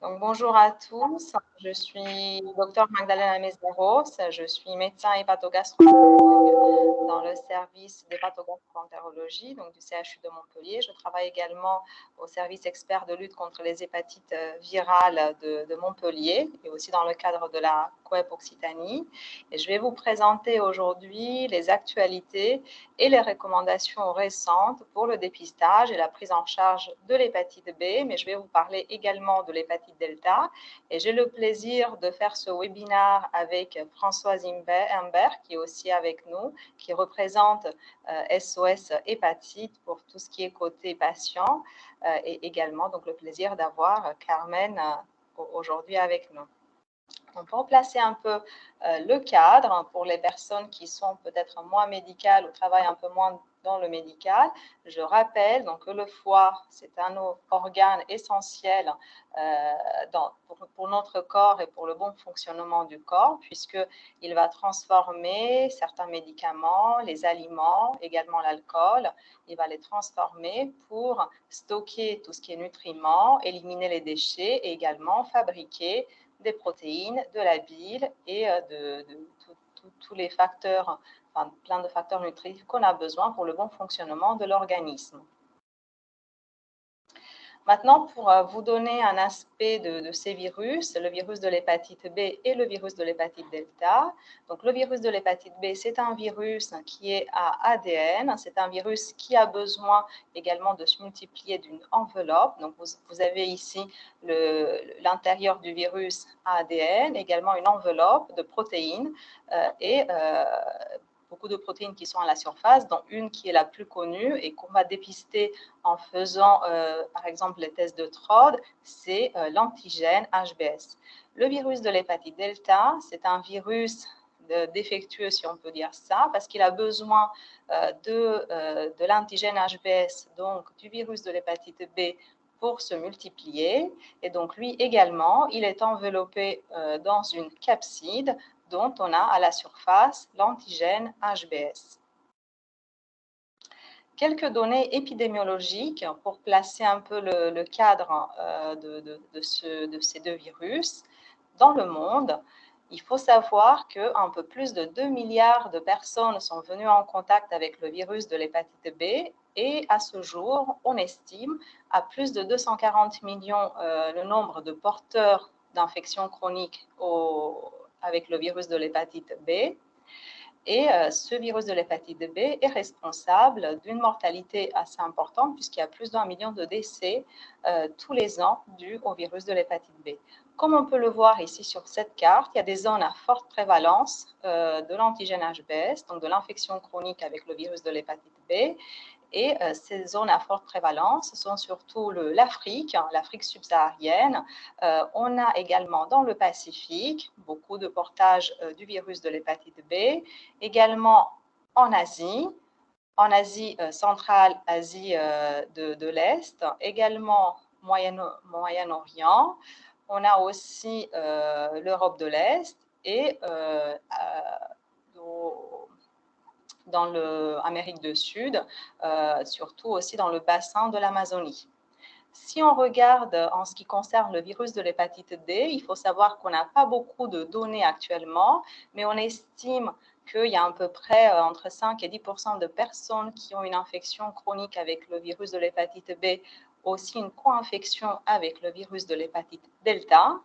Donc, bonjour à tous, je suis docteur Magdalena Mesneros, je suis médecin hépatogastrologue dans le service d'hépatogastroentérologie donc du CHU de Montpellier. Je travaille également au service expert de lutte contre les hépatites virales de Montpellier et aussi dans le cadre de la COEP Occitanie. Et je vais vous présenter aujourd'hui les actualités et les recommandations récentes pour le dépistage et la prise en charge de l'hépatite B, mais je vais vous parler également de l'hépatite delta. Et j'ai le plaisir de faire ce webinaire avec Françoise Imbert, qui est aussi avec nous, qui représente SOS Hépatite pour tout ce qui est côté patient, et également donc le plaisir d'avoir Carmen aujourd'hui avec nous. Donc, pour placer un peu le cadre pour les personnes qui sont peut-être moins médicales ou travaillent un peu moins dans le médical, je rappelle donc, que le foie, c'est un organe essentiel pour notre corps et pour le bon fonctionnement du corps, puisqu'il va transformer certains médicaments, les aliments, également l'alcool, il va les transformer pour stocker tout ce qui est nutriments, éliminer les déchets et également fabriquer des protéines, de la bile et tous les facteurs, enfin, plein de facteurs nutritifs qu'on a besoin pour le bon fonctionnement de l'organisme. Maintenant, pour vous donner un aspect de ces virus, le virus de l'hépatite B et le virus de l'hépatite delta. Donc, le virus de l'hépatite B, c'est un virus qui est à ADN. C'est un virus qui a besoin également de se multiplier d'une enveloppe. Donc, vous avez ici l'intérieur du virus à ADN, également une enveloppe de protéines beaucoup de protéines qui sont à la surface, dont une qui est la plus connue et qu'on va dépister en faisant, par exemple, les tests de TROD, c'est l'antigène HBS. Le virus de l'hépatite delta, c'est un virus défectueux, si on peut dire ça, parce qu'il a besoin de l'antigène HBS, donc du virus de l'hépatite B, pour se multiplier. Et donc, lui également, il est enveloppé dans une capside dont on a à la surface l'antigène HBS. Quelques données épidémiologiques pour placer un peu le cadre de ces deux virus. Dans le monde, il faut savoir qu'un peu plus de 2 milliards de personnes sont venues en contact avec le virus de l'hépatite B et à ce jour, on estime à plus de 240 millions le nombre de porteurs d'infections chroniques avec le virus de l'hépatite B. Et ce virus de l'hépatite B est responsable d'une mortalité assez importante puisqu'il y a plus d'1 million de décès tous les ans dus au virus de l'hépatite B. Comme on peut le voir ici sur cette carte, il y a des zones à forte prévalence de l'antigène HBS, donc de l'infection chronique avec le virus de l'hépatite B. Et ces zones à forte prévalence sont surtout l'Afrique subsaharienne. On a également dans le Pacifique beaucoup de portages du virus de l'hépatite B, également en Asie centrale, Asie de l'Est, également Moyen-Orient. On a aussi l'Europe de l'Est et dans l'Amérique du Sud, surtout aussi dans le bassin de l'Amazonie. Si on regarde en ce qui concerne le virus de l'hépatite D, il faut savoir qu'on n'a pas beaucoup de données actuellement, mais on estime qu'il y a à peu près entre 5 et 10% de personnes qui ont une infection chronique avec le virus de l'hépatite B, aussi une co-infection avec le virus de l'hépatite delta.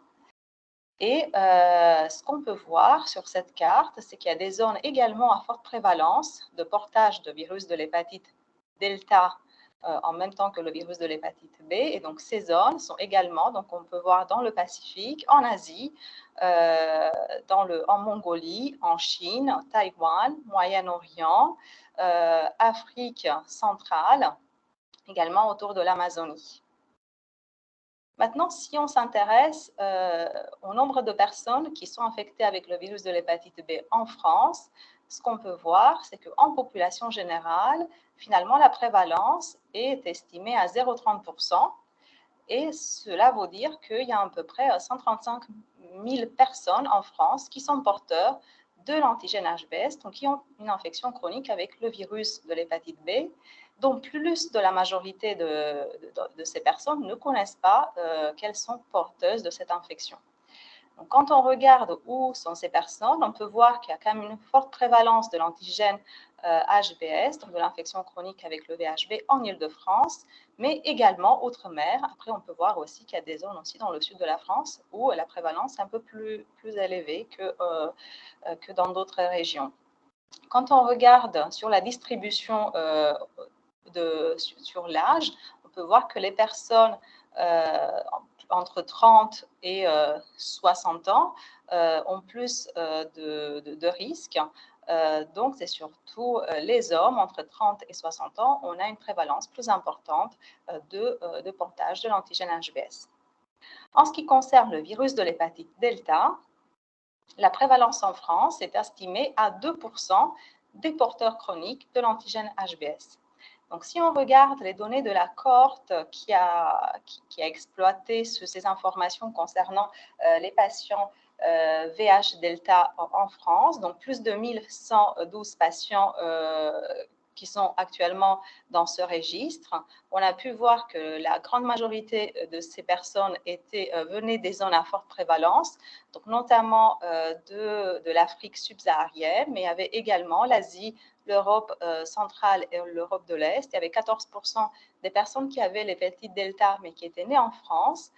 Et ce qu'on peut voir sur cette carte, c'est qu'il y a des zones également à forte prévalence de portage de virus de l'hépatite delta en même temps que le virus de l'hépatite B. Et donc, ces zones sont également, donc on peut voir dans le Pacifique, en Asie, en Mongolie, en Chine, Taïwan, Moyen-Orient, Afrique centrale, également autour de l'Amazonie. Maintenant, si on s'intéresse au nombre de personnes qui sont infectées avec le virus de l'hépatite B en France, ce qu'on peut voir, c'est qu'en population générale, finalement, la prévalence est estimée à 0,30%. Et cela veut dire qu'il y a à peu près 135 000 personnes en France qui sont porteurs de l'antigène HBS, donc qui ont une infection chronique avec le virus de l'hépatite B. dont plus de la majorité de ces personnes ne connaissent pas qu'elles sont porteuses de cette infection. Donc, quand on regarde où sont ces personnes, on peut voir qu'il y a quand même une forte prévalence de l'antigène HBS, donc de l'infection chronique avec le VHB en Île-de-France, mais également outre-mer. Après, on peut voir aussi qu'il y a des zones aussi dans le sud de la France où la prévalence est un peu plus élevée que dans d'autres régions. Quand on regarde sur la distribution sur l'âge, on peut voir que les personnes entre 30 et 60 ans ont plus de risques. Donc, c'est surtout les hommes entre 30 et 60 ans, on a une prévalence plus importante de portage de l'antigène HBS. En ce qui concerne le virus de l'hépatite delta, la prévalence en France est estimée à 2% des porteurs chroniques de l'antigène HBS. Donc, si on regarde les données de la cohorte qui a exploité ces informations concernant les patients VH delta en France, donc plus de 1112 patients qui sont actuellement dans ce registre, on a pu voir que la grande majorité de ces personnes venaient des zones à forte prévalence, donc notamment de l'Afrique subsaharienne, mais il y avait également l'Asie, l'Europe centrale et l'Europe de l'Est. Il y avait 14% des personnes qui avaient l'hépatite delta, mais qui étaient nées en France.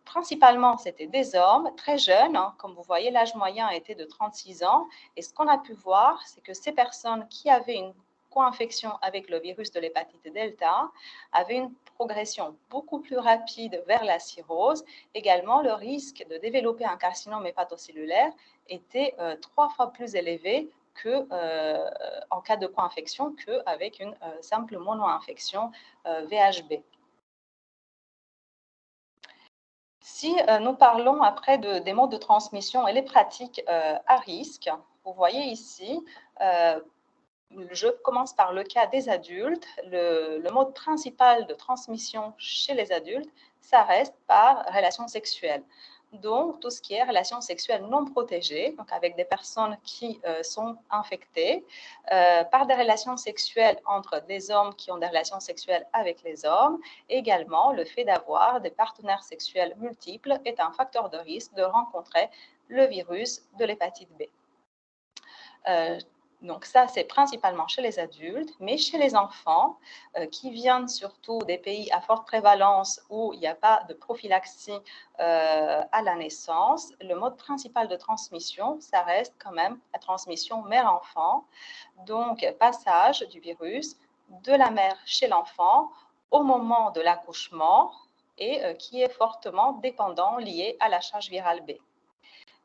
Principalement, c'était des hommes très jeunes. Comme vous voyez, l'âge moyen était de 36 ans. Et ce qu'on a pu voir, c'est que ces personnes qui avaient une co-infection avec le virus de l'hépatite delta avaient une progression beaucoup plus rapide vers la cirrhose. Également, le risque de développer un carcinome hépatocellulaire était 3 fois plus élevé en cas de co-infection qu'avec une simple mono-infection VHB. Si nous parlons après des modes de transmission et les pratiques à risque, vous voyez ici, je commence par le cas des adultes. Le mode principal de transmission chez les adultes, ça reste par relation sexuelle. Donc, tout ce qui est relations sexuelles non protégées, donc avec des personnes qui sont infectées, par des relations sexuelles entre des hommes qui ont des relations sexuelles avec les hommes. Également, le fait d'avoir des partenaires sexuels multiples est un facteur de risque de rencontrer le virus de l'hépatite B. Donc ça, c'est principalement chez les adultes, mais chez les enfants qui viennent surtout des pays à forte prévalence où il n'y a pas de prophylaxie à la naissance, le mode principal de transmission, ça reste quand même la transmission mère-enfant, donc passage du virus de la mère chez l'enfant au moment de l'accouchement et qui est fortement dépendant, lié à la charge virale B.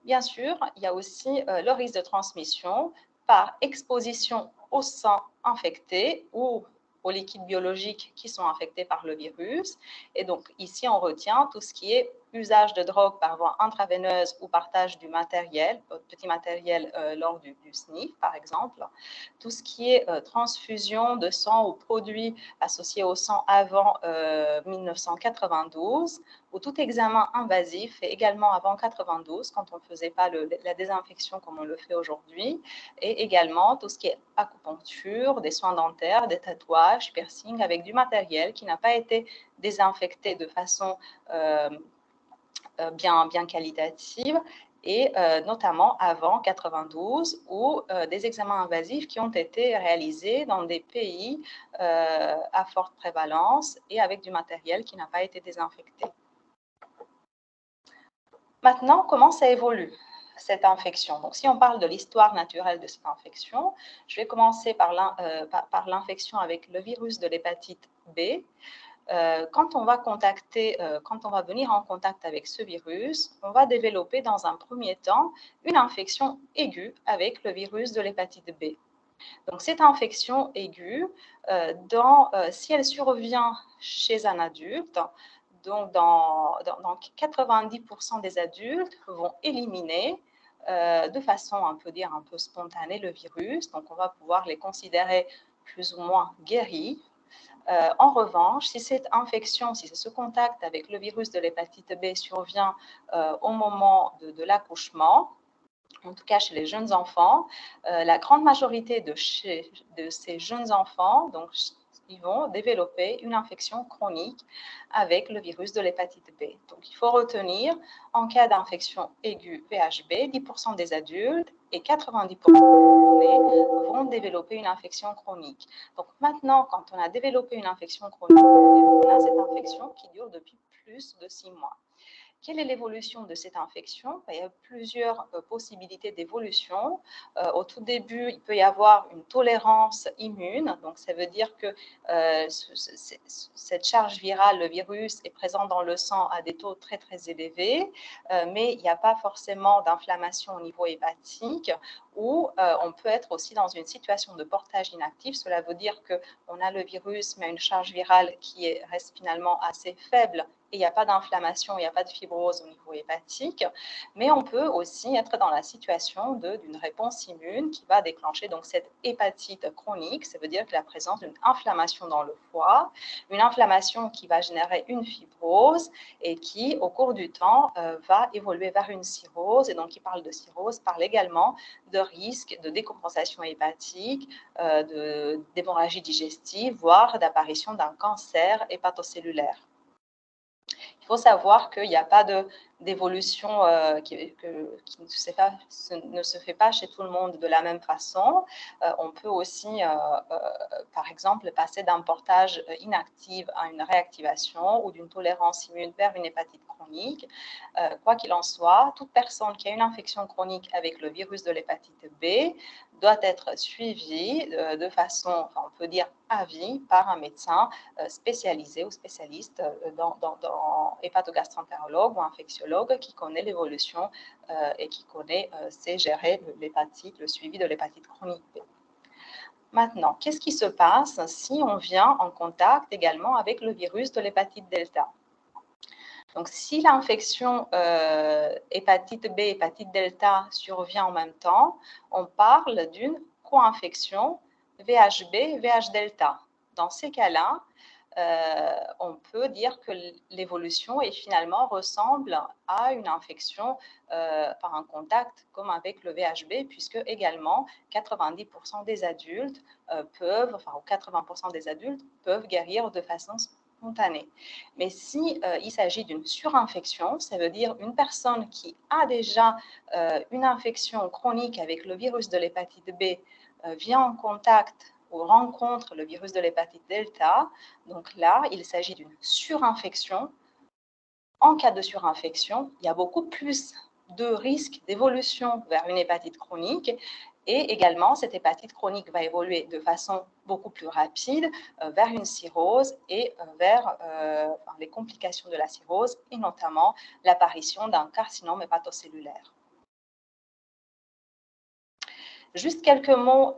Bien sûr, il y a aussi le risque de transmission par exposition au sang infecté ou aux liquides biologiques qui sont infectés par le virus. Et donc, ici, on retient tout ce qui est usage de drogue par voie intraveineuse ou partage du matériel, petit matériel lors du SNIF, par exemple. Tout ce qui est transfusion de sang ou produits associés au sang avant 1992, ou tout examen invasif, et également avant 92, quand on ne faisait pas la désinfection comme on le fait aujourd'hui, et également tout ce qui est acupuncture, des soins dentaires, des tatouages, piercing, avec du matériel qui n'a pas été désinfecté de façon bien qualitative, et notamment avant 92, ou des examens invasifs qui ont été réalisés dans des pays à forte prévalence et avec du matériel qui n'a pas été désinfecté. Maintenant, comment ça évolue, cette infection? Donc, si on parle de l'histoire naturelle de cette infection, je vais commencer par l'infection avec le virus de l'hépatite B. Quand on va venir en contact avec ce virus, on va développer dans un premier temps une infection aiguë avec le virus de l'hépatite B. Donc, cette infection aiguë, si elle survient chez un adulte, donc dans 90% des adultes vont éliminer de façon, on peut dire, un peu spontanée le virus. Donc, on va pouvoir les considérer plus ou moins guéris. En revanche, si cette infection, si ce contact avec le virus de l'hépatite B survient au moment de l'accouchement, en tout cas chez les jeunes enfants, la grande majorité de ces jeunes enfants, donc ils vont développer une infection chronique avec le virus de l'hépatite B. Donc, il faut retenir, en cas d'infection aiguë VHB, 10% des adultes et 90% des vont développer une infection chronique. Donc, maintenant, quand on a développé une infection chronique, on a cette infection qui dure depuis plus de 6 mois. Quelle est l'évolution de cette infection? Il y a plusieurs possibilités d'évolution. Au tout début, il peut y avoir une tolérance immune. Donc, ça veut dire que cette charge virale, le virus, est présent dans le sang à des taux très, très élevés, mais il n'y a pas forcément d'inflammation au niveau hépatique, ou on peut être aussi dans une situation de portage inactif. Cela veut dire qu'on a le virus, mais une charge virale qui reste finalement assez faible, et il n'y a pas d'inflammation, il n'y a pas de fibrose au niveau hépatique, mais on peut aussi être dans la situation d'une réponse immune qui va déclencher donc cette hépatite chronique. Ça veut dire que la présence d'une inflammation dans le foie, une inflammation qui va générer une fibrose et qui, au cours du temps, va évoluer vers une cirrhose. Et donc, qui parle de cirrhose parle également de risque de décompensation hépatique, d'hémorragie digestive, voire d'apparition d'un cancer hépatocellulaire. Il faut savoir qu'il n'y a pas d'évolution qui ne se fait pas chez tout le monde de la même façon. On peut aussi, par exemple, passer d'un portage inactif à une réactivation ou d'une tolérance immune vers une hépatite chronique. Quoi qu'il en soit, toute personne qui a une infection chronique avec le virus de l'hépatite B doit être suivie de façon, enfin, on peut dire à vie, par un médecin spécialisé ou spécialiste dans hépatogastroentérologue ou infectiologue qui connaît l'évolution et qui sait gérer l'hépatite, le suivi de l'hépatite chronique B. Maintenant, qu'est-ce qui se passe si on vient en contact également avec le virus de l'hépatite delta? Donc, si l'infection hépatite B, hépatite delta survient en même temps, on parle d'une co-infection VHB, VH delta. Dans ces cas-là, on peut dire que l'évolution finalement ressemble à une infection par un contact comme avec le VHB, puisque également 90% des adultes ou 80% des adultes peuvent guérir de façon spontanée. Mais si il s'agit d'une surinfection, ça veut dire une personne qui a déjà une infection chronique avec le virus de l'hépatite B vient en contact ou rencontre le virus de l'hépatite delta, donc là, il s'agit d'une surinfection. En cas de surinfection, il y a beaucoup plus de risques d'évolution vers une hépatite chronique, et également, cette hépatite chronique va évoluer de façon beaucoup plus rapide vers une cirrhose et vers les complications de la cirrhose, et notamment l'apparition d'un carcinome hépatocellulaire. Juste quelques mots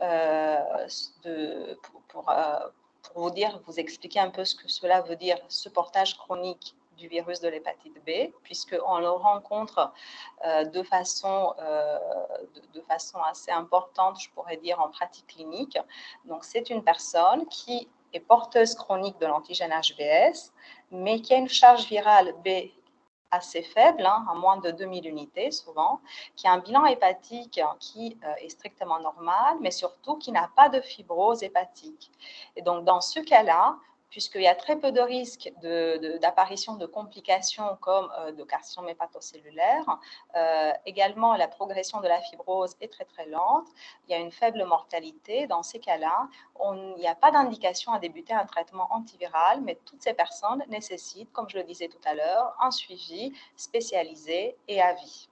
pour vous expliquer un peu ce que cela veut dire, ce portage chronique du virus de l'hépatite B, puisqu'on le rencontre de façon assez importante, je pourrais dire, en pratique clinique. Donc, c'est une personne qui est porteuse chronique de l'antigène HBs, mais qui a une charge virale B assez faible, à moins de 2000 unités souvent, qui a un bilan hépatique qui est strictement normal, mais surtout qui n'a pas de fibrose hépatique. Et donc, dans ce cas-là, puisqu'il y a très peu de risques d'apparition de complications comme de carcinome hépatocellulaire, également la progression de la fibrose est très très lente, il y a une faible mortalité. Dans ces cas-là, il n'y a pas d'indication à débuter un traitement antiviral, mais toutes ces personnes nécessitent, comme je le disais tout à l'heure, un suivi spécialisé et à vie.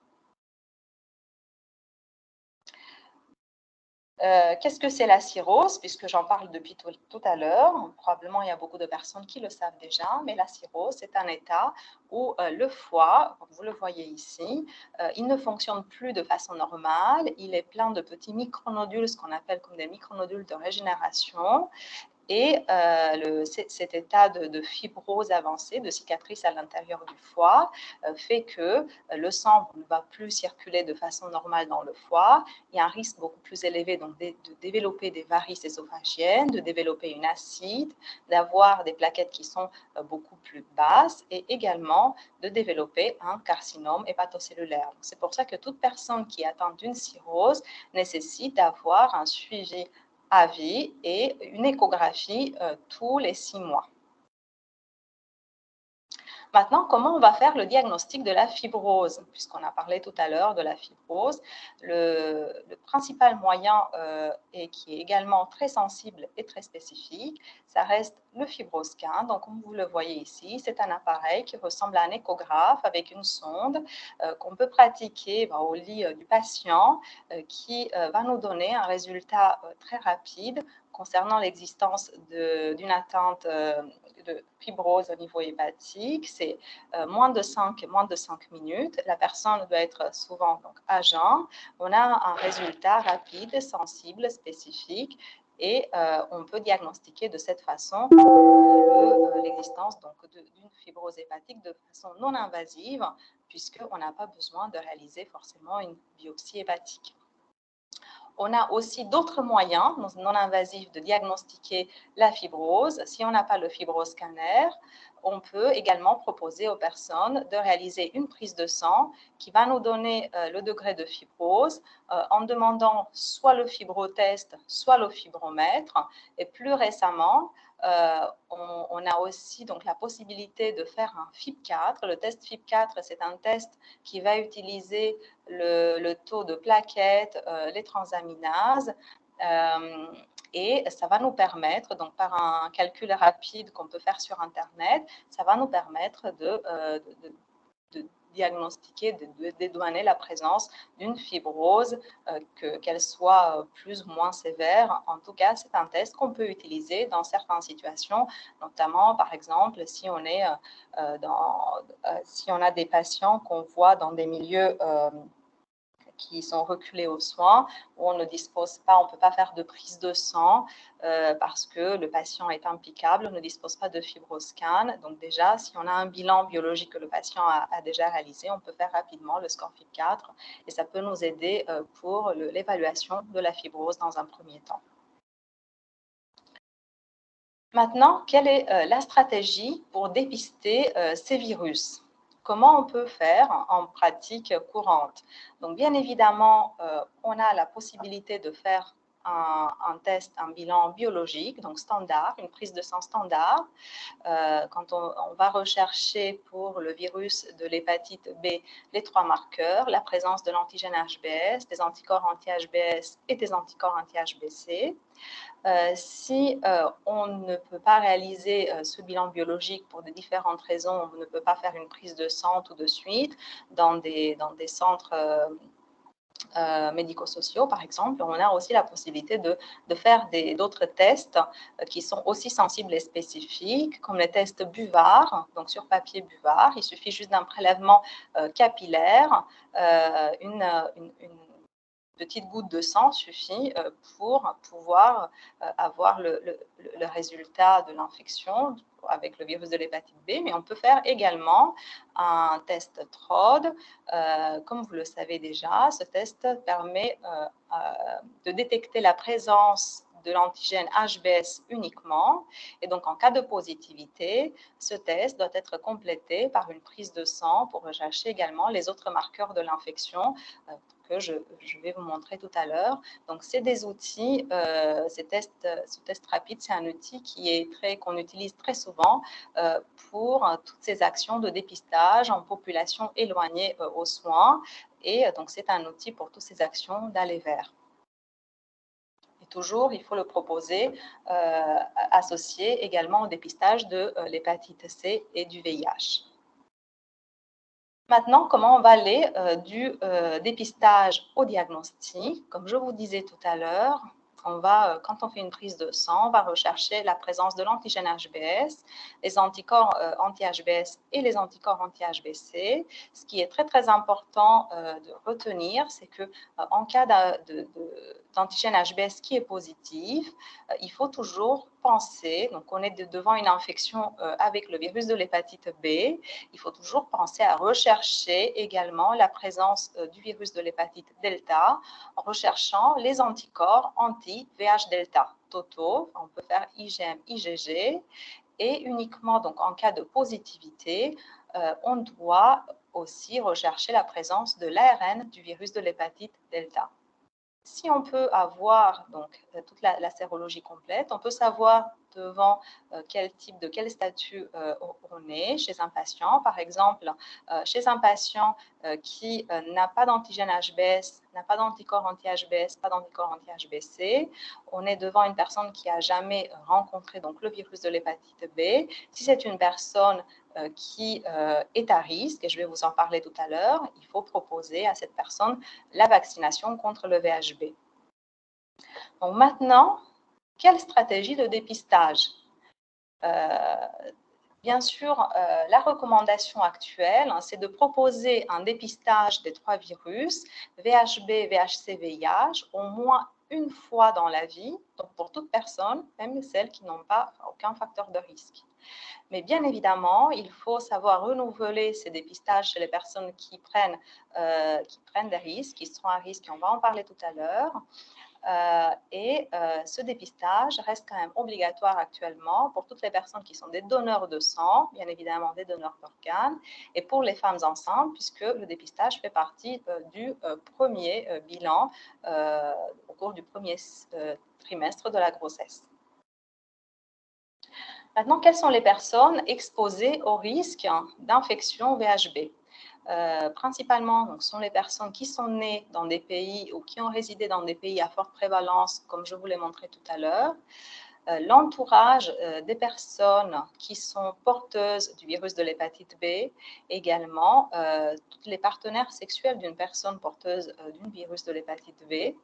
Qu'est-ce que c'est la cirrhose? Puisque j'en parle depuis tout à l'heure, probablement il y a beaucoup de personnes qui le savent déjà, mais la cirrhose, c'est un état où le foie, vous le voyez ici, il ne fonctionne plus de façon normale, il est plein de petits micronodules, ce qu'on appelle comme des micronodules de régénération. Et cet état de fibrose avancée, de cicatrice à l'intérieur du foie, fait que le sang ne va plus circuler de façon normale dans le foie. Il y a un risque beaucoup plus élevé donc, de développer des varices ésophagiennes, de développer une acide, d'avoir des plaquettes qui sont beaucoup plus basses et également de développer un carcinome hépatocellulaire. C'est pour ça que toute personne qui est atteinte d'une cirrhose nécessite d'avoir un suivi à vie et une échographie tous les 6 mois. Maintenant, comment on va faire le diagnostic de la fibrose? Puisqu'on a parlé tout à l'heure de la fibrose, le principal moyen et qui est également très sensible et très spécifique, ça reste le fibroscan. Donc, comme vous le voyez ici, c'est un appareil qui ressemble à un échographe avec une sonde qu'on peut pratiquer au lit du patient qui va nous donner un résultat très rapide concernant l'existence d'une atteinte de fibrose au niveau hépatique. C'est moins de 5 minutes. La personne doit être souvent donc, à jeun. On a un résultat rapide, sensible, spécifique et on peut diagnostiquer de cette façon l'existence d'une fibrose hépatique de façon non invasive puisqu'on n'a pas besoin de réaliser forcément une biopsie hépatique. On a aussi d'autres moyens non invasifs de diagnostiquer la fibrose. Si on n'a pas le fibroscanner, on peut également proposer aux personnes de réaliser une prise de sang qui va nous donner le degré de fibrose en demandant soit le fibrotest, soit le fibromètre. Et plus récemment, on a aussi donc la possibilité de faire un FIB4. Le test FIB4, c'est un test qui va utiliser le taux de plaquettes, les transaminases, et ça va nous permettre, donc par un calcul rapide qu'on peut faire sur Internet, ça va nous permettre de diagnostiquer, de dédouaner la présence d'une fibrose, qu'elle soit plus ou moins sévère. En tout cas, c'est un test qu'on peut utiliser dans certaines situations, notamment, par exemple, si on a des patients qu'on voit dans des milieux qui sont reculés aux soins, où on ne dispose pas, on ne peut pas faire de prise de sang parce que le patient est impeccable, on ne dispose pas de fibroscan. Donc déjà, si on a un bilan biologique que le patient a déjà réalisé, on peut faire rapidement le score FIB4 et ça peut nous aider pour l'évaluation de la fibrose dans un premier temps. Maintenant, quelle est la stratégie pour dépister ces virus? Comment on peut faire en pratique courante? Donc, bien évidemment, on a la possibilité de faire un test, un bilan biologique, donc standard, une prise de sang standard. Quand on va rechercher pour le virus de l'hépatite B les 3 marqueurs, la présence de l'antigène HBS, des anticorps anti-HBS et des anticorps anti-HBC. Si on ne peut pas réaliser ce bilan biologique pour de différentes raisons, on ne peut pas faire une prise de sang tout de suite dans des centres médico-sociaux, par exemple, on a aussi la possibilité de faire d'autres tests qui sont aussi sensibles et spécifiques, comme les tests Buvard, donc sur papier Buvard. Il suffit juste d'un prélèvement capillaire, une petite goutte de sang suffit pour pouvoir avoir le résultat de l'infection avec le virus de l'hépatite B, mais on peut faire également un test TROD. Comme vous le savez déjà, ce test permet de détecter la présence de l'antigène HBS uniquement. Et donc, en cas de positivité, ce test doit être complété par une prise de sang pour rechercher également les autres marqueurs de l'infection que je vais vous montrer tout à l'heure. Donc, c'est des outils, ce test rapide, c'est un outil qu'on utilise très souvent pour toutes ces actions de dépistage en population éloignée aux soins. Et donc, c'est un outil pour toutes ces actions d'aller vers. Et toujours, il faut le proposer associé également au dépistage de l'hépatite C et du VIH. Maintenant, comment on va aller du dépistage au diagnostic? Comme je vous disais tout à l'heure, quand on fait une prise de sang, on va rechercher la présence de l'antigène HBS, les anticorps anti-HBS et les anticorps anti-HBC. Ce qui est très, très important de retenir, c'est qu'en cas d'antigène HBS qui est positif, il faut toujours penser, donc on est devant une infection avec le virus de l'hépatite B, il faut toujours penser à rechercher également la présence du virus de l'hépatite delta en recherchant les anticorps anti-VH-delta totaux. On peut faire IgM, IgG et uniquement donc en cas de positivité, on doit aussi rechercher la présence de l'ARN du virus de l'hépatite delta. Si on peut avoir donc toute la sérologie complète, on peut savoir devant quel statut on est chez un patient. Par exemple, chez un patient qui n'a pas d'antigène HBS, n'a pas d'anticorps anti-HBS, pas d'anticorps anti-HBC, on est devant une personne qui n'a jamais rencontré donc, le virus de l'hépatite B. Si c'est une personne qui est à risque, et je vais vous en parler tout à l'heure, il faut proposer à cette personne la vaccination contre le VHB. Donc maintenant, quelle stratégie de dépistage? Bien sûr, la recommandation actuelle, c'est de proposer un dépistage des 3 virus, VHB, VHC, VIH, au moins une fois dans la vie, donc pour toute personne, même celles qui n'ont pas aucun facteur de risque. Mais bien évidemment, il faut savoir renouveler ces dépistages chez les personnes qui prennent des risques, qui seront à risque, et on va en parler tout à l'heure. Ce dépistage reste quand même obligatoire actuellement pour toutes les personnes qui sont des donneurs de sang, bien évidemment des donneurs d'organes, et pour les femmes enceintes, puisque le dépistage fait partie du premier bilan au cours du premier trimestre de la grossesse. Maintenant, quelles sont les personnes exposées au risque d'infection VHB? Principalement, donc, sont les personnes qui sont nées dans des pays ou qui ont résidé dans des pays à forte prévalence, comme je vous l'ai montré tout à l'heure. L'entourage des personnes qui sont porteuses du virus de l'hépatite B, également tous les partenaires sexuels d'une personne porteuse du virus de l'hépatite B,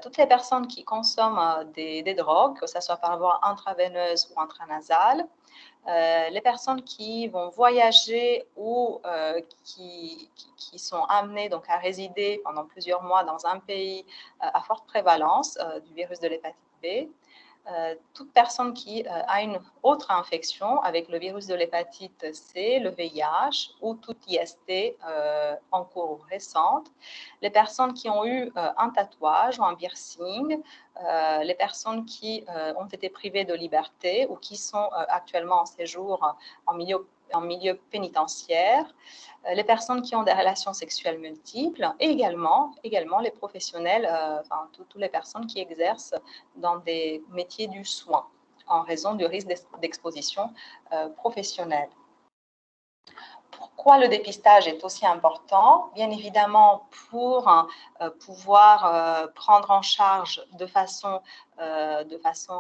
toutes les personnes qui consomment des drogues, que ce soit par voie intraveineuse ou intranasale, les personnes qui vont voyager ou qui sont amenées donc, à résider pendant plusieurs mois dans un pays à forte prévalence du virus de l'hépatite B, toute personne qui a une autre infection avec le virus de l'hépatite C, le VIH ou toute IST en cours ou récente, les personnes qui ont eu un tatouage ou un piercing, les personnes qui ont été privées de liberté ou qui sont actuellement en séjour en milieu pénitentiaire, les personnes qui ont des relations sexuelles multiples et également les professionnels, enfin toutes les personnes qui exercent dans des métiers du soin en raison du risque d'exposition professionnelle. Pourquoi le dépistage est aussi important? Bien évidemment, pour pouvoir prendre en charge de façon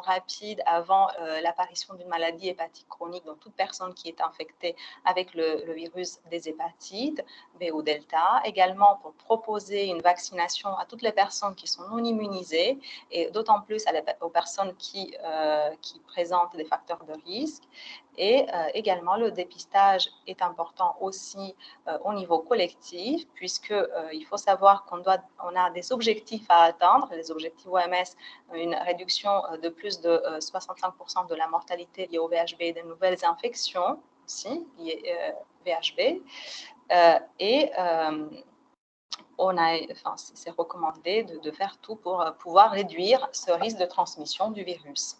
rapide avant l'apparition d'une maladie hépatique chronique, donc toute personne qui est infectée avec le virus des hépatites, B ou delta. Également pour proposer une vaccination à toutes les personnes qui sont non immunisées et d'autant plus aux personnes qui présentent des facteurs de risque. Et également, le dépistage est important aussi au niveau collectif, puisqu'il faut savoir qu'on a des objectifs à atteindre, les objectifs OMS, une réduction de plus de 65% de la mortalité liée au VHB et des nouvelles infections aussi liées VHB. C'est recommandé de faire tout pour pouvoir réduire ce risque de transmission du virus.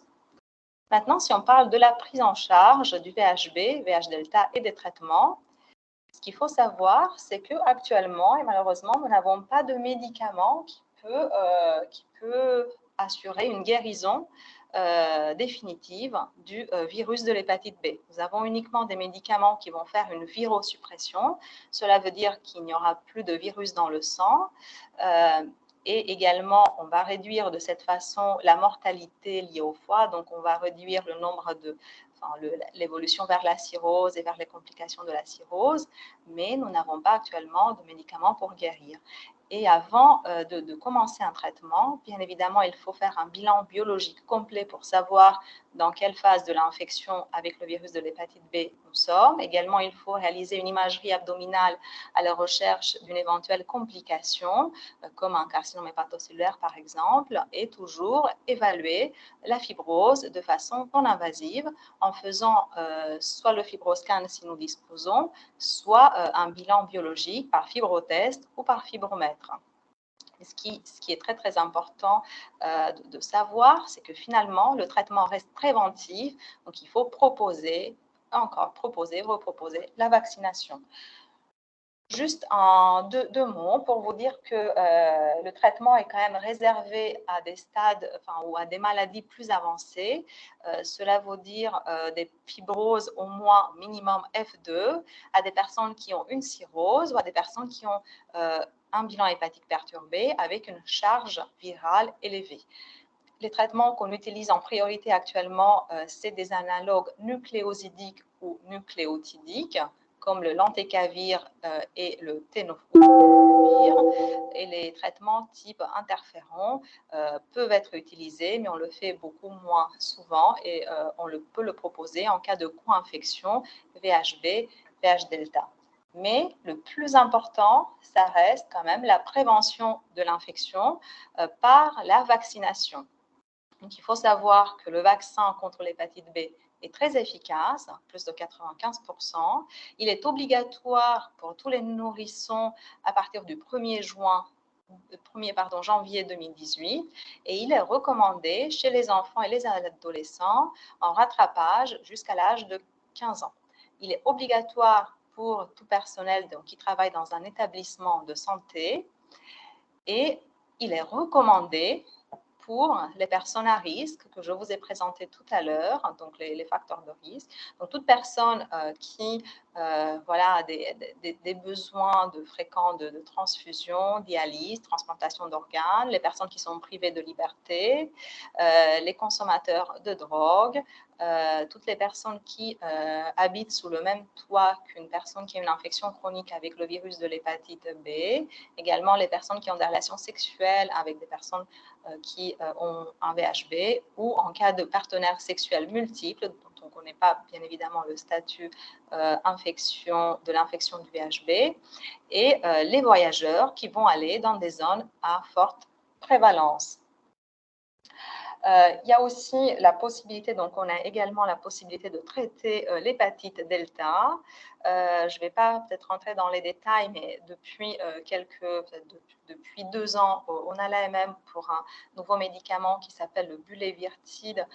Maintenant, si on parle de la prise en charge du VHB, VH delta et des traitements, ce qu'il faut savoir, c'est qu'actuellement, et malheureusement, nous n'avons pas de médicament qui peut assurer une guérison définitive du virus de l'hépatite B. Nous avons uniquement des médicaments qui vont faire une virosuppression. Cela veut dire qu'il n'y aura plus de virus dans le sang. Et également, on va réduire de cette façon la mortalité liée au foie. Donc, on va réduire le nombre l'évolution vers la cirrhose et vers les complications de la cirrhose, mais nous n'avons pas actuellement de médicaments pour guérir. Et avant de commencer un traitement, bien évidemment, il faut faire un bilan biologique complet pour savoir dans quelle phase de l'infection avec le virus de l'hépatite B nous sommes. Également, il faut réaliser une imagerie abdominale à la recherche d'une éventuelle complication, comme un carcinome hépatocellulaire par exemple, et toujours évaluer la fibrose de façon non invasive en faisant soit le fibroscan si nous disposons, soit un bilan biologique par fibrotest ou par fibromètre. Ce qui est très, très important de savoir, c'est que finalement, le traitement reste préventif, donc il faut reproposer la vaccination. Juste en deux mots pour vous dire que le traitement est quand même réservé à des stades ou à des maladies plus avancées. Cela veut dire des fibroses au moins minimum F2, à des personnes qui ont une cirrhose ou à des personnes qui ont un bilan hépatique perturbé avec une charge virale élevée. Les traitements qu'on utilise en priorité actuellement, c'est des analogues nucléosidiques ou nucléotidiques, comme le lentécavir et le tenofovir. Et les traitements type interféron peuvent être utilisés, mais on le fait beaucoup moins souvent et on peut le proposer en cas de co-infection VHB, VH-delta. Mais le plus important, ça reste quand même la prévention de l'infection par la vaccination. Donc, il faut savoir que le vaccin contre l'hépatite B est très efficace, plus de 95%. Il est obligatoire pour tous les nourrissons à partir du 1er janvier 2018 et il est recommandé chez les enfants et les adolescents en rattrapage jusqu'à l'âge de 15 ans. Il est obligatoire pour tout personnel qui travaille dans un établissement de santé et il est recommandé pour les personnes à risque que je vous ai présenté tout à l'heure, donc les facteurs de risque. Donc, toute personne qui a des besoins fréquents de transfusion, dialyse, transplantation d'organes, les personnes qui sont privées de liberté, les consommateurs de drogue, toutes les personnes qui habitent sous le même toit qu'une personne qui a une infection chronique avec le virus de l'hépatite B, également les personnes qui ont des relations sexuelles avec des personnes qui ont un VHB ou en cas de partenaires sexuels multiples, dont on ne connaît pas bien évidemment le statut de l'infection du VHB, et les voyageurs qui vont aller dans des zones à forte prévalence. Il y a aussi la possibilité, donc on a également la possibilité de traiter l'hépatite delta. Je ne vais pas peut-être rentrer dans les détails, mais depuis depuis 2 ans, on a l'AMM pour un nouveau médicament qui s'appelle le bulevirtide,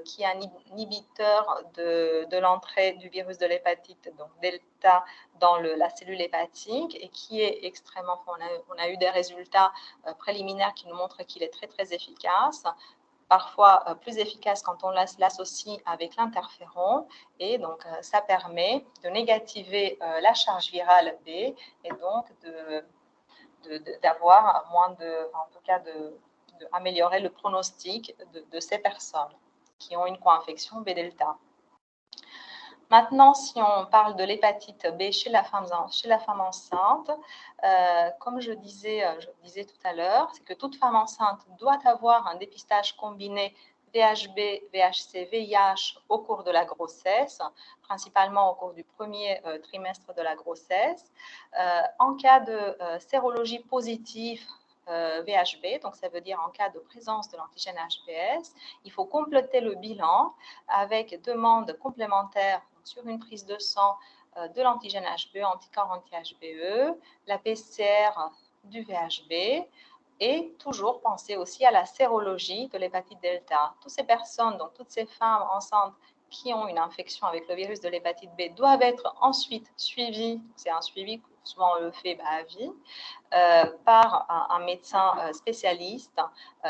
qui est un inhibiteur de l'entrée du virus de l'hépatite, donc delta, dans la cellule hépatique et qui est extrêmement, on a eu des résultats préliminaires qui nous montrent qu'il est très, très efficace, parfois plus efficace quand on l'associe avec l'interféron et donc ça permet de négativer la charge virale B et donc d'avoir en tout cas d'améliorer le pronostic de ces personnes qui ont une co-infection B-delta. Maintenant, si on parle de l'hépatite B chez la femme enceinte, comme je disais tout à l'heure, c'est que toute femme enceinte doit avoir un dépistage combiné VHB, VHC, VIH au cours de la grossesse, principalement au cours du premier trimestre de la grossesse. En cas de sérologie positive, VHB, donc ça veut dire en cas de présence de l'antigène HBs, il faut compléter le bilan avec demande complémentaire sur une prise de sang de l'antigène HBe, anticorps anti-HBe, la PCR du VHB et toujours penser aussi à la sérologie de l'hépatite delta. Toutes ces personnes, donc toutes ces femmes enceintes qui ont une infection avec le virus de l'hépatite B doivent être ensuite suivies, c'est un suivi, souvent on le fait à vie, par un médecin spécialiste,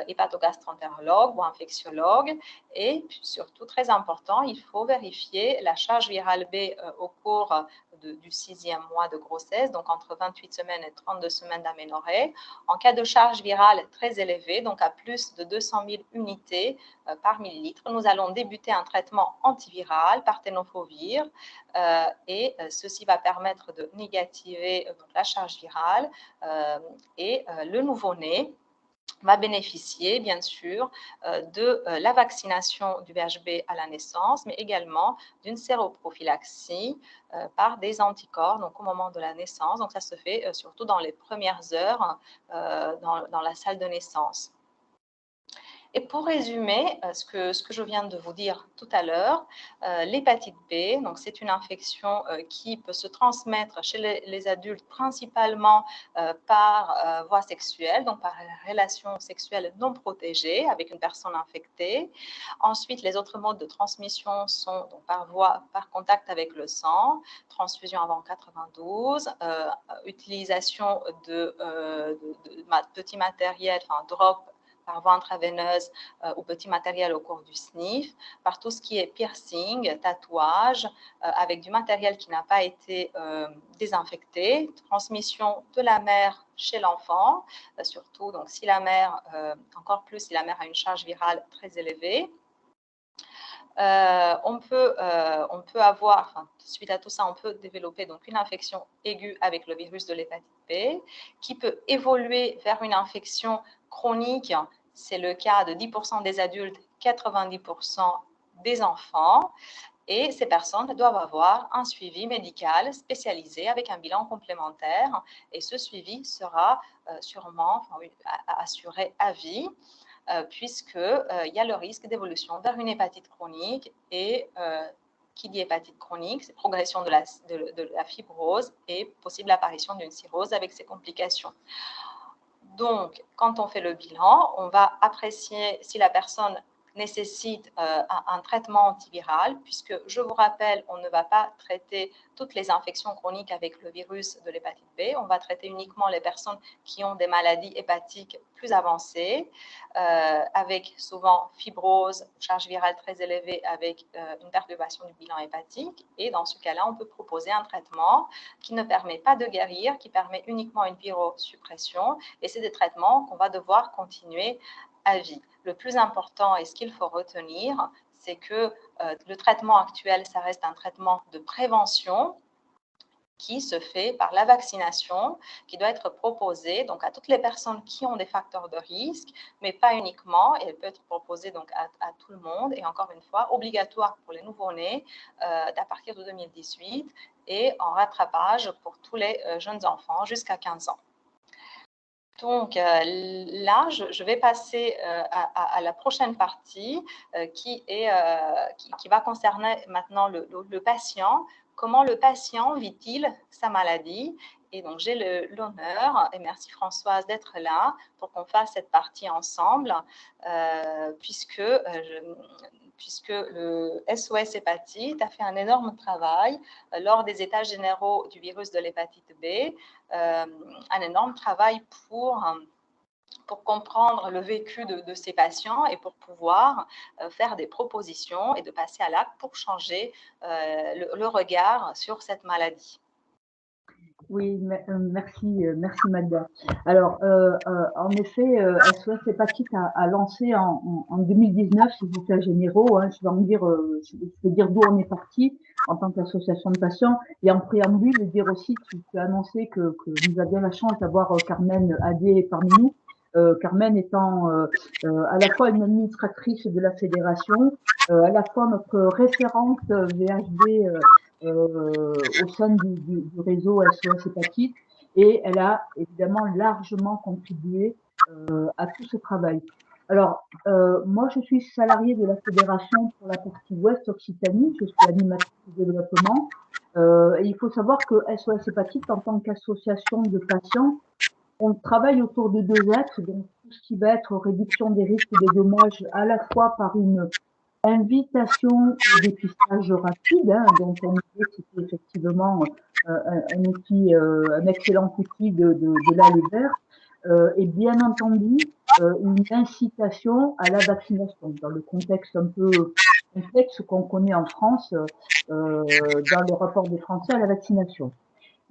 hépatogastroentérologue ou infectiologue. Et surtout, très important, il faut vérifier la charge virale B au cours du 6e mois de grossesse, donc entre 28 semaines et 32 semaines d'aménorrhée. En cas de charge virale très élevée, donc à plus de 200 000 unités par millilitre, nous allons débuter un traitement antiviral par tenofovir et ceci va permettre de négativer la charge virale et le nouveau-né va bénéficier, bien sûr, de la vaccination du VHB à la naissance, mais également d'une séroprophylaxie par des anticorps donc au moment de la naissance. Donc, ça se fait surtout dans les premières heures dans la salle de naissance. Et pour résumer ce que je viens de vous dire tout à l'heure, l'hépatite B, donc c'est une infection qui peut se transmettre chez les adultes principalement par voie sexuelle, donc par relation sexuelle non protégée avec une personne infectée. Ensuite, les autres modes de transmission sont donc par contact avec le sang, transfusion avant 92, utilisation de petits matériels, enfin drop par voie intraveineuse ou petit matériel au cours du sniff, par tout ce qui est piercing, tatouage, avec du matériel qui n'a pas été désinfecté, transmission de la mère chez l'enfant, surtout donc si la mère, encore plus si la mère a une charge virale très élevée. On peut avoir, enfin, suite à tout ça, on peut développer donc une infection aiguë avec le virus de l'hépatite B qui peut évoluer vers une infection chronique. C'est le cas de 10% des adultes, 90% des enfants. Et ces personnes doivent avoir un suivi médical spécialisé avec un bilan complémentaire. Et ce suivi sera sûrement assuré à vie, puisqu'il y a le risque d'évolution vers une hépatite chronique. Et qui dit hépatite chronique, c'est progression de la fibrose et possible apparition d'une cirrhose avec ses complications. Donc, quand on fait le bilan, on va apprécier si la personne nécessite un traitement antiviral, puisque, je vous rappelle, on ne va pas traiter toutes les infections chroniques avec le virus de l'hépatite B. On va traiter uniquement les personnes qui ont des maladies hépatiques plus avancées, avec souvent fibrose, charge virale très élevée, avec une perturbation du bilan hépatique. Et dans ce cas-là, on peut proposer un traitement qui ne permet pas de guérir, qui permet uniquement une pyrosuppression. Et c'est des traitements qu'on va devoir continuer à vie. Le plus important et ce qu'il faut retenir, c'est que le traitement actuel, ça reste un traitement de prévention qui se fait par la vaccination, qui doit être proposée donc à toutes les personnes qui ont des facteurs de risque, mais pas uniquement. Elle peut être proposée donc à tout le monde et encore une fois obligatoire pour les nouveau-nés à partir de 2018 et en rattrapage pour tous les jeunes enfants jusqu'à 15 ans. Donc là, je vais passer à la prochaine partie qui va concerner maintenant le patient. Comment le patient vit-il sa maladie? Et donc, j'ai l'honneur, et merci Françoise d'être là pour qu'on fasse cette partie ensemble, puisque le SOS Hépatite a fait un énorme travail lors des états généraux du virus de l'hépatite B, un énorme travail pour comprendre le vécu de ces patients et pour pouvoir faire des propositions et de passer à l'acte pour changer le regard sur cette maladie. Oui, merci Magda. Alors, en effet, SOS Hépatite a lancé en 2019 ses états généraux. Hein, je vais dire d'où on est parti en tant qu'association de patients. Et en préambule, dire aussi, tu as annoncé que nous avions la chance d'avoir Carmen Adé parmi nous. Carmen étant à la fois une administratrice de la fédération, à la fois notre référente VHD au sein du réseau SOS Hépatite, et elle a évidemment largement contribué à tout ce travail. Alors, moi, je suis salariée de la fédération pour la partie Ouest Occitanie, je suis animatrice de développement, et il faut savoir que SOS Hépatite, en tant qu'association de patients, on travaille autour de deux axes, donc tout ce qui va être réduction des risques et des dommages, à la fois par une invitation au dépistage rapide, hein, dont on disait que c'était effectivement un outil, un excellent outil de l'aller vers, et bien entendu une incitation à la vaccination dans le contexte un peu complexe qu'on connaît en France dans le rapport des Français à la vaccination.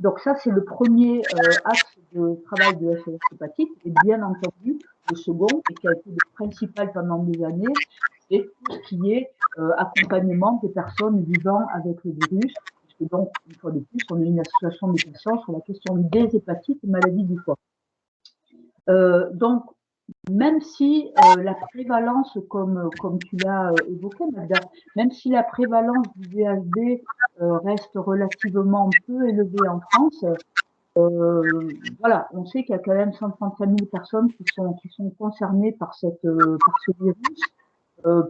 Donc ça, c'est le premier axe de travail de SOS Hépatite. Et bien entendu, le second, et qui a été le principal pendant des années, c'est tout ce qui est accompagnement des personnes vivant avec le virus. Puisque donc, une fois de plus, on est une association de patients sur la question des hépatites et maladies du foie. Donc, même si la prévalence, comme tu l'as évoqué, Magda, même si la prévalence du VHD reste relativement peu élevée en France, Voilà, on sait qu'il y a quand même 135 000 personnes qui sont concernées par ce virus,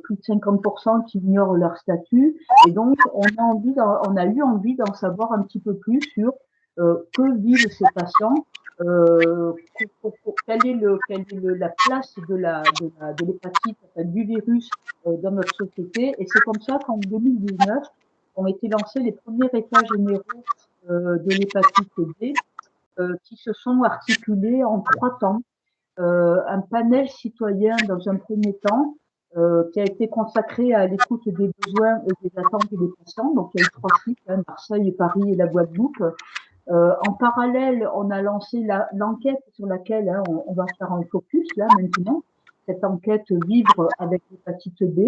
plus de 50% qui ignorent leur statut, et donc on a eu envie d'en savoir un petit peu plus sur que vivent ces patients, quelle est la place de l'hépatite, enfin, du virus dans notre société, et c'est comme ça qu'en 2019 ont été lancés les premiers états généraux de l'hépatite B, qui se sont articulés en 3 temps. Un panel citoyen dans un premier temps, qui a été consacré à l'écoute des besoins et des attentes des patients. Donc il y a eu 3 sites, hein, Marseille, Paris et la Guadeloupe. En parallèle, on a lancé l'enquête sur laquelle on va faire un focus là maintenant. Cette enquête Vivre avec l'hépatite B.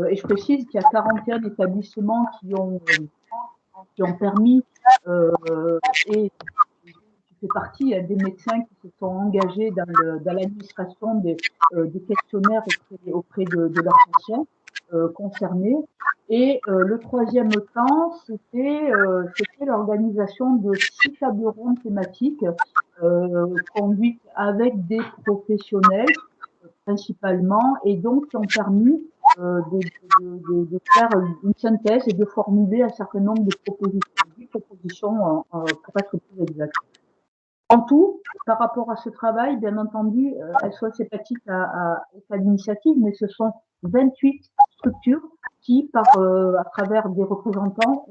Et je précise qu'il y a 41 établissements qui ont permis et fait partie des médecins qui se sont engagés dans l'administration des questionnaires auprès de leurs patients concernés. Et le troisième temps, c'était l'organisation de 6 tables rondes thématiques conduites avec des professionnels principalement, et donc qui ont permis de faire une synthèse et de formuler un certain nombre de propositions pour être plus exact. En tout, par rapport à ce travail, bien entendu, SOS Hépatite est à l'initiative, mais ce sont 28 structures qui, à travers des représentants,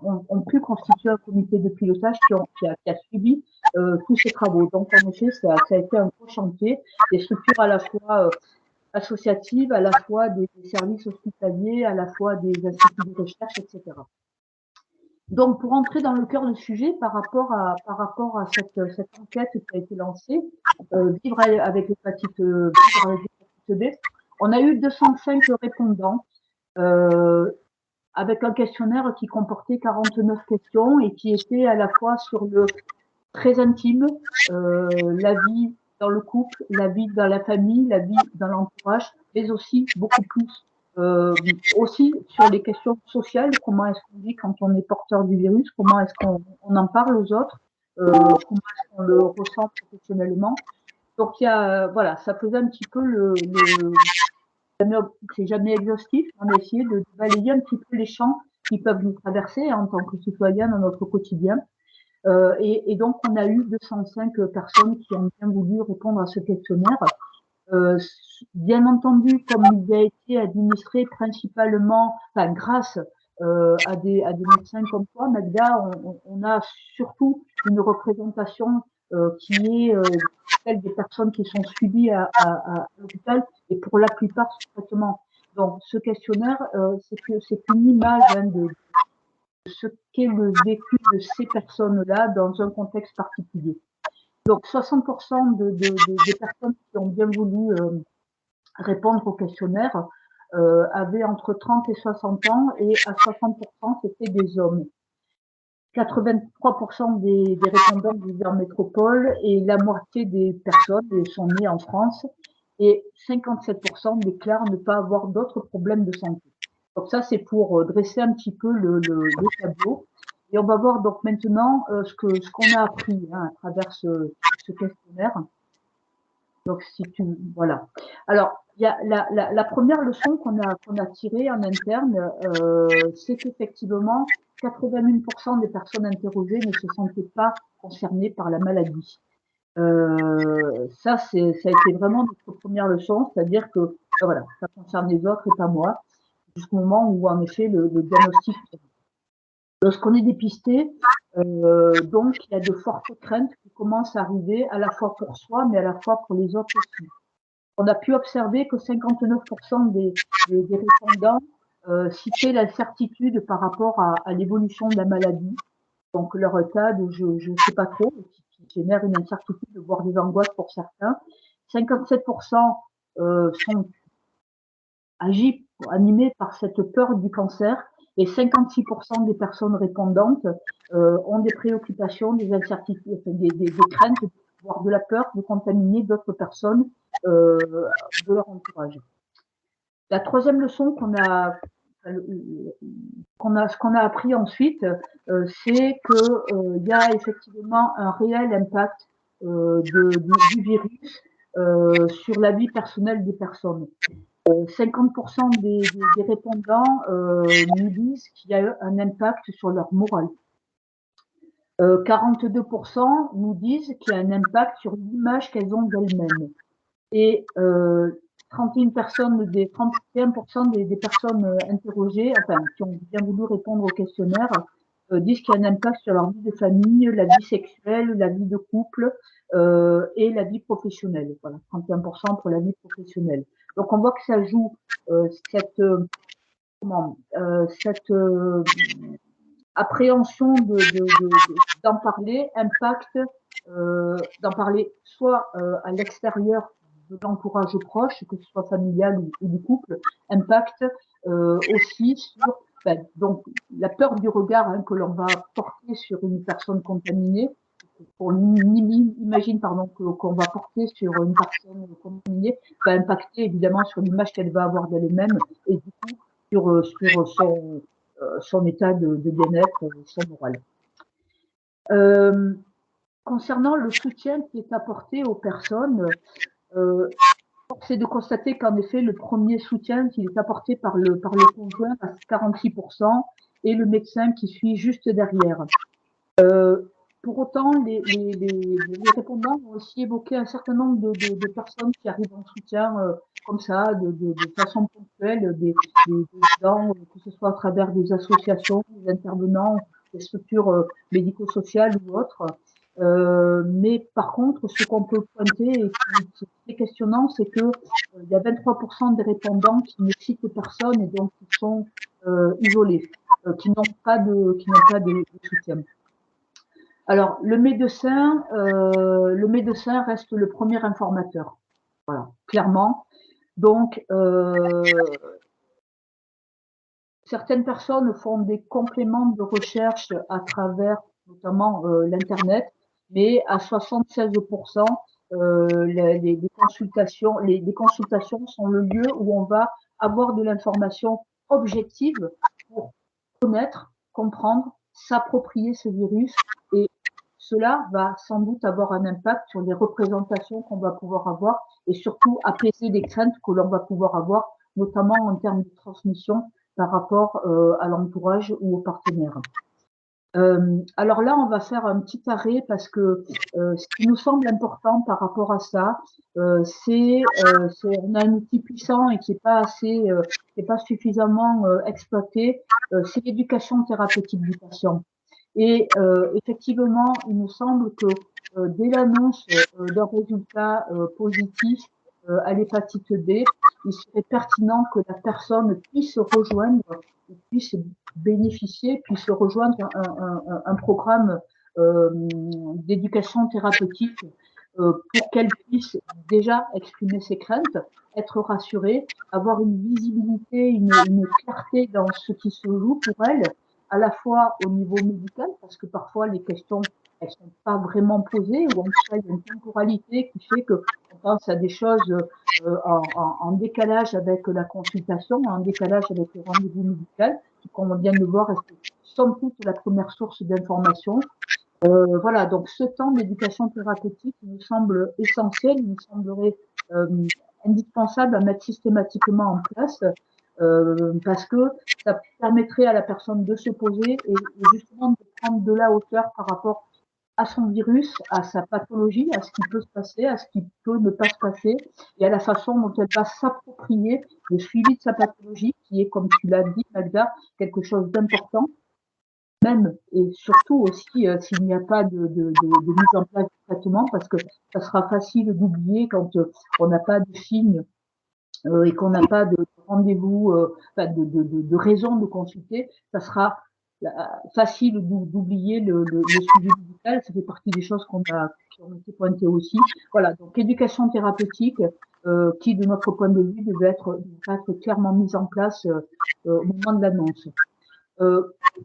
ont pu constituer un comité de pilotage qui a suivi tous ces travaux. Donc, en effet, ça a été un gros chantier, des structures à la fois associatives, à la fois des services hospitaliers, à la fois des instituts de recherche, etc. Donc, pour entrer dans le cœur du sujet, par rapport à cette enquête qui a été lancée, Vivre avec l'hépatite B, on a eu 205 répondants avec un questionnaire qui comportait 49 questions et qui était à la fois sur le très intime, la vie dans le couple, la vie dans la famille, la vie dans l'entourage, mais aussi beaucoup plus aussi sur les questions sociales, comment est-ce qu'on vit quand on est porteur du virus, comment est-ce qu'on en parle aux autres, comment est-ce qu'on le ressent professionnellement. Donc il y a voilà, ça faisait un petit peu c'est jamais exhaustif, on a essayé de balayer un petit peu les champs qui peuvent nous traverser en tant que citoyens dans notre quotidien. Et donc on a eu 205 personnes qui ont bien voulu répondre à ce questionnaire. Bien entendu, comme il a été administré principalement, enfin grâce à des médecins comme toi, Magda, on a surtout une représentation qui est celle des personnes qui sont suivies à l'hôpital, et pour la plupart sous traitement. Donc ce questionnaire, c'est une image de ce qu'est le vécu de ces personnes-là dans un contexte particulier. Donc 60% des personnes qui ont bien voulu répondre au questionnaire avaient entre 30 et 60 ans, et à 60% c'était des hommes. 83% des répondants vivaient en métropole, et la moitié des personnes sont nées en France, et 57% déclarent ne pas avoir d'autres problèmes de santé. Donc ça, c'est pour dresser un petit peu le tableau. Et on va voir donc maintenant ce qu'on a appris à travers ce questionnaire. Donc si voilà. Alors il y a la première leçon qu'on a tirée en interne, c'est qu'effectivement 81% des personnes interrogées ne se sentaient pas concernées par la maladie. Ça a été vraiment notre première leçon, c'est-à-dire que voilà, ça concerne les autres et pas moi, jusqu'au moment où en effet le diagnostic. Lorsqu'on est dépisté, donc il y a de fortes craintes qui commencent à arriver, à la fois pour soi, mais à la fois pour les autres aussi. On a pu observer que 59% des répondants citaient l'incertitude par rapport à l'évolution de la maladie. Donc leur état de je sais pas trop, qui génère une incertitude, voire des angoisses pour certains. 57% sont animés par cette peur du cancer, et 56% des personnes répondantes ont des préoccupations, des incertitudes, des craintes, voire de la peur de contaminer d'autres personnes de leur entourage. La troisième leçon qu'on a ce qu'on a appris ensuite, c'est que il y a effectivement un réel impact du virus sur la vie personnelle des personnes. 50% des répondants nous disent qu'il y a eu un impact sur leur morale. 42% nous disent qu'il y a un impact sur l'image qu'elles ont d'elles-mêmes. Et 31% des personnes interrogées, enfin qui ont bien voulu répondre au questionnaire, disent qu'il y a un impact sur leur vie de famille, la vie sexuelle, la vie de couple et la vie professionnelle. Voilà, 31% pour la vie professionnelle. Donc on voit que ça joue cette appréhension d'en parler, impact d'en parler soit à l'extérieur de l'entourage proche, que ce soit familial ou du couple, impact aussi sur donc la peur du regard que l'on va porter sur une personne contaminée. Imagine qu'on va porter sur une personne contaminée, va impacter évidemment sur l'image qu'elle va avoir d'elle-même et du coup sur son état de bien-être, son moral. Concernant le soutien qui est apporté aux personnes, c'est de constater qu'en effet, le premier soutien qui est apporté par le conjoint à 46% et le médecin qui suit juste derrière. Pour autant, les répondants ont aussi évoqué un certain nombre de personnes qui arrivent en soutien comme ça, de façon ponctuelle, des gens, que ce soit à travers des associations, des intervenants, des structures médico-sociales ou autres. Mais par contre, ce qu'on peut pointer et qui est questionnant, c'est que il y a 23% des répondants qui ne citent personne et donc qui sont isolés, qui n'ont pas de soutien. Alors, le médecin reste le premier informateur. Voilà, clairement. Donc, certaines personnes font des compléments de recherche à travers notamment l'internet, mais à 76%, les consultations sont le lieu où on va avoir de l'information objective pour connaître, comprendre, s'approprier ce virus, et cela va sans doute avoir un impact sur les représentations qu'on va pouvoir avoir et surtout apaiser les craintes que l'on va pouvoir avoir, notamment en termes de transmission par rapport à l'entourage ou aux partenaires. Alors là, on va faire un petit arrêt parce que ce qui nous semble important par rapport à ça, c'est on a un outil puissant et qui est pas suffisamment exploité, c'est l'éducation thérapeutique du patient. Et effectivement, il nous semble que dès l'annonce d'un résultat positif à l'hépatite B, il serait pertinent que la personne puisse rejoindre, puisse bénéficier, puisse rejoindre un programme d'éducation thérapeutique pour qu'elle puisse déjà exprimer ses craintes, être rassurée, avoir une visibilité, une clarté dans ce qui se joue pour elle, à la fois au niveau médical, parce que parfois les questions elles sont pas vraiment posées, ou en tout cas il y a une temporalité qui fait que on pense à des choses en décalage avec la consultation, en décalage avec le rendez-vous médical, qui, comme on vient de le voir, est somme toute la première source d'information. Voilà, donc ce temps d'éducation thérapeutique nous semble essentiel, il nous semblerait indispensable à mettre systématiquement en place parce que ça permettrait à la personne de se poser et justement de prendre de la hauteur par rapport à son virus, à sa pathologie, à ce qui peut se passer, à ce qui peut ne pas se passer, et à la façon dont elle va s'approprier le suivi de sa pathologie, qui est, comme tu l'as dit, Magda, quelque chose d'important, même et surtout aussi s'il n'y a pas de mise en place de traitement, parce que ça sera facile d'oublier quand on n'a pas de signes et qu'on n'a pas de rendez-vous, de raison de consulter, ça sera facile d'oublier le suivi médical. Ça fait partie des choses qui ont été pointées aussi. Voilà, donc éducation thérapeutique qui, de notre point de vue, devait être clairement mise en place au moment de l'annonce.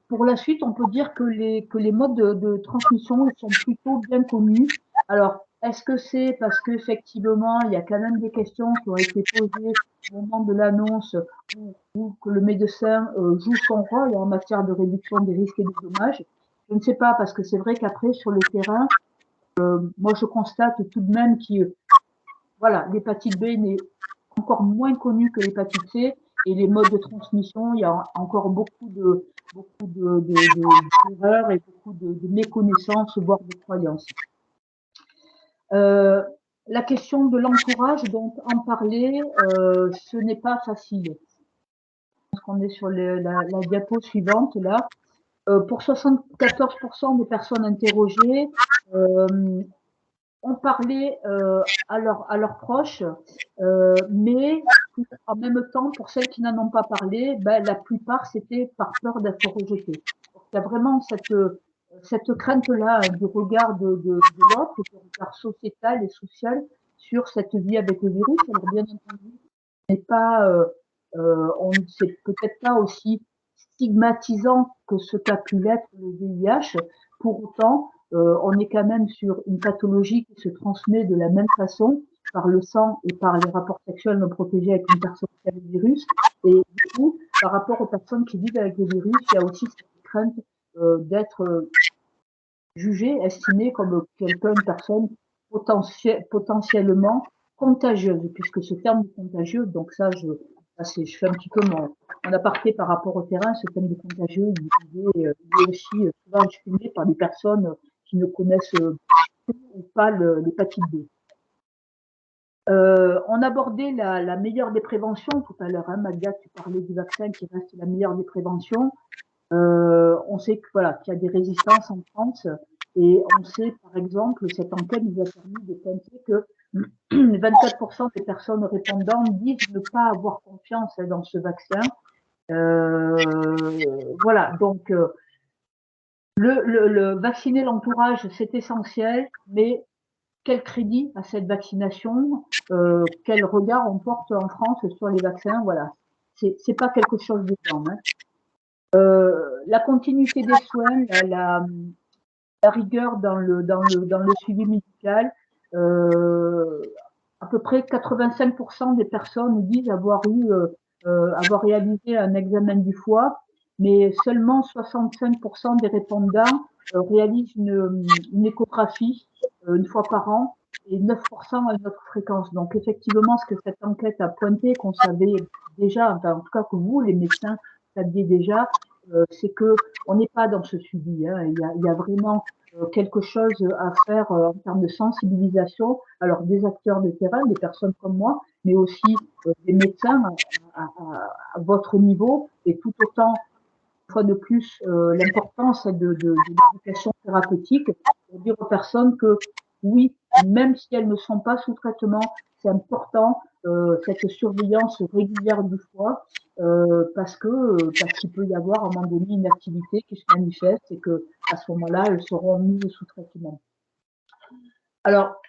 Pour la suite, on peut dire que les modes de transmission sont plutôt bien connus. Alors, est-ce que c'est parce qu'effectivement, il y a quand même des questions qui ont été posées au moment de l'annonce ou que le médecin joue son rôle en matière de réduction des risques et des dommages? Je ne sais pas, parce que c'est vrai qu'après, sur le terrain, moi, je constate tout de même que voilà, l'hépatite B n'est encore moins connue que l'hépatite C et les modes de transmission, il y a encore d'erreurs et beaucoup de méconnaissances, voire de croyances. La question de l'entourage, donc en parler, ce n'est pas facile. Je pense qu'on est sur la diapo suivante là. Pour 74% des personnes interrogées, ont parlé à leurs proches, mais en même temps, pour celles qui n'en ont pas parlé, ben, la plupart, c'était par peur d'être rejetées. Donc, il y a vraiment cette crainte-là du regard de l'autre, du regard sociétal et social sur cette vie avec le virus. Alors, bien entendu, n'est pas, c'est peut-être pas aussi stigmatisant que ce qu'a pu l'être le VIH. Pour autant, on est quand même sur une pathologie qui se transmet de la même façon par le sang et par les rapports sexuels non protégés avec une personne qui a le virus. Et du coup, par rapport aux personnes qui vivent avec le virus, il y a aussi cette crainte d'être jugée, estimée comme quelqu'un, une personne potentiellement contagieuse, puisque ce terme de contagieux, donc ça, je fais un petit peu mon aparté par rapport au terrain, ce terme de contagieux, il est aussi souvent exprimé par des personnes qui ne connaissent pas l'hépatite B. On abordait la meilleure des préventions tout à l'heure, hein, Magda, tu parlais du vaccin qui reste la meilleure des préventions. On sait que voilà, qu'il y a des résistances en France et on sait par exemple, cette enquête nous a permis de penser que 24% des personnes répondantes disent ne pas avoir confiance dans ce vaccin. Voilà, donc le vacciner l'entourage, c'est essentiel, mais quel crédit à cette vaccination, quel regard on porte en France sur les vaccins, voilà, c'est pas quelque chose d'évident. Hein. La continuité des soins, la rigueur dans le suivi médical, à peu près 85% des personnes disent avoir réalisé un examen du foie, mais seulement 65% des répondants réalisent une échographie une fois par an et 9% à une autre fréquence. Donc effectivement, ce que cette enquête a pointé, qu'on savait déjà, enfin, en tout cas que vous, les médecins, saviez déjà, c'est que on n'est pas dans ce suivi. Hein. Il y a vraiment quelque chose à faire en termes de sensibilisation. Alors des acteurs de terrain, des personnes comme moi, mais aussi des médecins à votre niveau, et tout autant, une fois de plus, l'importance de l'éducation thérapeutique pour dire aux personnes que oui, même si elles ne sont pas sous traitement, c'est important cette surveillance régulière du foie parce qu'il peut y avoir à un moment donné une activité qui se manifeste et que à ce moment-là, elles seront mises sous traitement. Alors,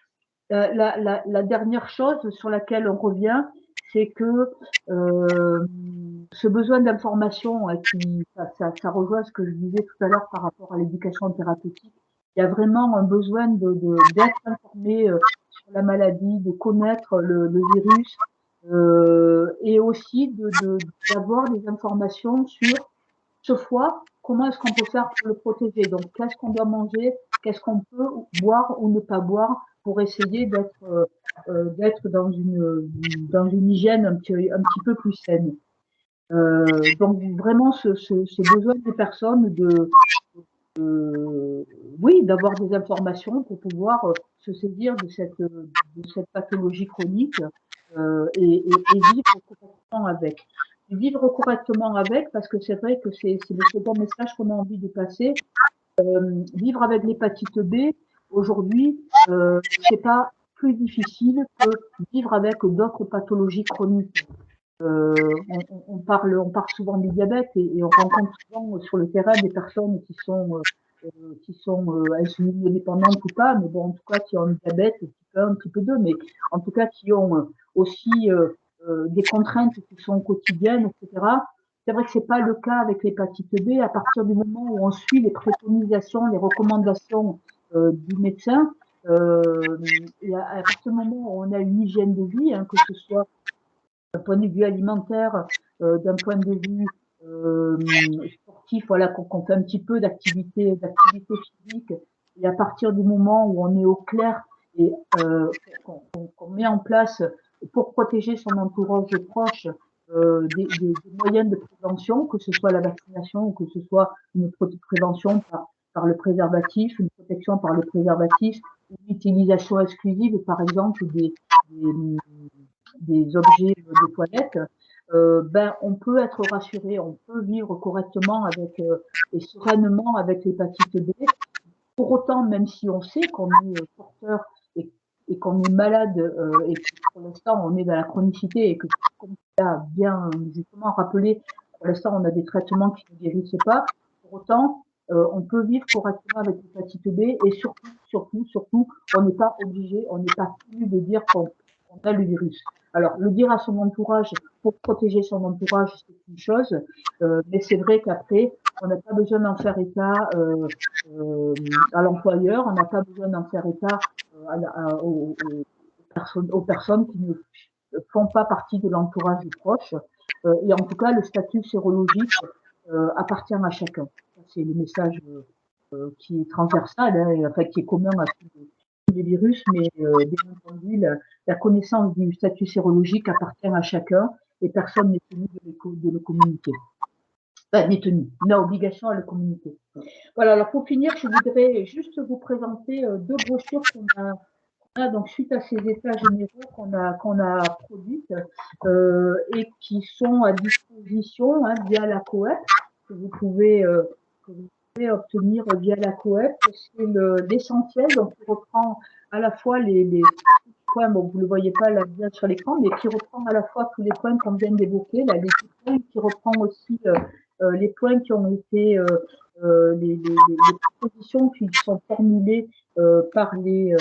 la dernière chose sur laquelle on revient, c'est que ce besoin d'information, ça rejoint ce que je disais tout à l'heure par rapport à l'éducation thérapeutique. Il y a vraiment un besoin d'être informé sur la maladie, de connaître le virus et aussi d'avoir des informations sur ce foie, comment est-ce qu'on peut faire pour le protéger. Donc, qu'est-ce qu'on doit manger, qu'est-ce qu'on peut boire ou ne pas boire pour essayer d'être dans une hygiène un petit peu plus saine. Donc vraiment ce besoin des personnes oui, d'avoir des informations pour pouvoir se saisir de cette pathologie chronique et vivre correctement avec. Et vivre correctement avec, parce que c'est vrai que c'est le second message qu'on a envie de passer. Vivre avec l'hépatite B, aujourd'hui, c'est pas plus difficile que vivre avec d'autres pathologies chroniques. On parle souvent du diabète et on rencontre souvent sur le terrain des personnes qui sont insulinodépendantes ou pas, mais bon, en tout cas, qui ont un diabète, un petit peu d'eux, mais en tout cas, qui ont aussi des contraintes qui sont quotidiennes, etc. C'est vrai que c'est pas le cas avec l'hépatite B. À partir du moment où on suit les préconisations, les recommandations du médecin, Et à partir du moment où on a une hygiène de vie, hein, que ce soit d'un point de vue alimentaire, d'un point de vue sportif, voilà, qu'on fait un petit peu d'activité physique, et à partir du moment où on est au clair et qu'on met en place pour protéger son entourage proche des moyens de prévention, que ce soit la vaccination ou que ce soit une prévention par le préservatif, une protection par le préservatif, une utilisation exclusive, par exemple, des objets de toilette, ben, on peut être rassuré, on peut vivre correctement avec et sereinement avec l'hépatite B. Pour autant, même si on sait qu'on est porteur et qu'on est malade et que pour l'instant on est dans la chronicité et que, comme tu as bien justement rappelé, pour l'instant on a des traitements qui ne guérissent pas. Pour autant, on peut vivre correctement avec l'hépatite B et surtout, on n'est pas obligé, on n'est pas tenu de dire qu'on a le virus. Alors, le dire à son entourage pour protéger son entourage, c'est une chose, mais c'est vrai qu'après, on n'a pas besoin d'en faire état à l'employeur, on n'a pas besoin d'en faire état aux personnes qui ne font pas partie de l'entourage proche. Et en tout cas, le statut sérologique appartient à chacun. C'est le message qui est transversal, hein, enfin, qui est commun à tous les virus, mais bien entendu, la connaissance du statut sérologique appartient à chacun et personne n'est tenu de le communiquer. Enfin, n'est tenu, il a obligation à le communiquer. Voilà, alors pour finir, je voudrais juste vous présenter deux brochures qu'on a donc suite à ces états généraux qu'on a produites et qui sont à disposition hein, via la COEP, que vous pouvez obtenir via la COEP. C'est l'essentiel, donc qui reprend à la fois les points, bon vous ne le voyez pas là bien sur l'écran, mais qui reprend à la fois tous les points qu'on vient d'évoquer, là, les points, qui reprend aussi les points qui ont été les propositions qui sont formulées par les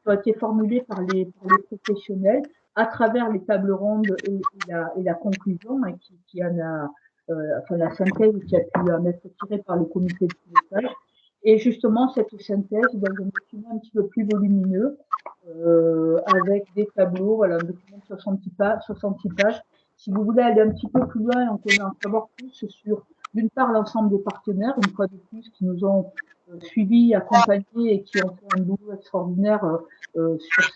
qui ont été formulées par les professionnels à travers les tables rondes et la conclusion hein, qui en a enfin la synthèse qui a pu en être tirée par le comité de pilotage. Et justement, cette synthèse dans un document un petit peu plus volumineux, avec des tableaux, voilà, un document de 66 pages. Si vous voulez aller un petit peu plus loin, on peut en savoir plus sur, d'une part, l'ensemble des partenaires, une fois de plus, qui nous ont suivis, accompagnés et qui ont fait un boulot extraordinaire sur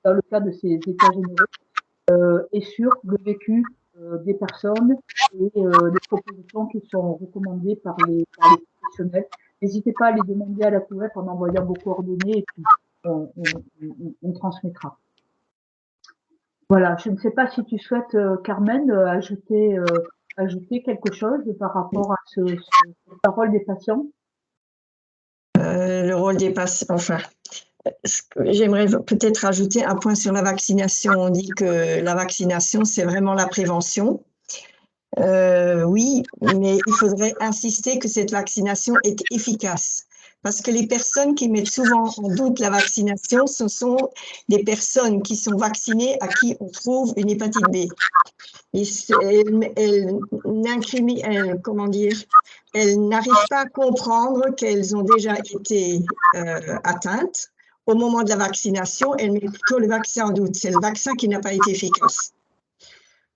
dans le cadre de ces états généraux, et sur le vécu des personnes et les propositions qui sont recommandées par les professionnels. N'hésitez pas à les demander à la COEP en envoyant vos coordonnées et puis on transmettra. Voilà, je ne sais pas si tu souhaites, Carmen, ajouter quelque chose par rapport à ce rôle des patients. Le rôle des patients, enfin, j'aimerais peut-être ajouter un point sur la vaccination. On dit que la vaccination, c'est vraiment la prévention. Oui, mais il faudrait insister que cette vaccination est efficace. Parce que les personnes qui mettent souvent en doute la vaccination, ce sont des personnes qui sont vaccinées à qui on trouve une hépatite B. Et elles n'arrivent pas à comprendre qu'elles ont déjà été atteintes. Au moment de la vaccination, elles mettent plutôt le vaccin en doute. C'est le vaccin qui n'a pas été efficace.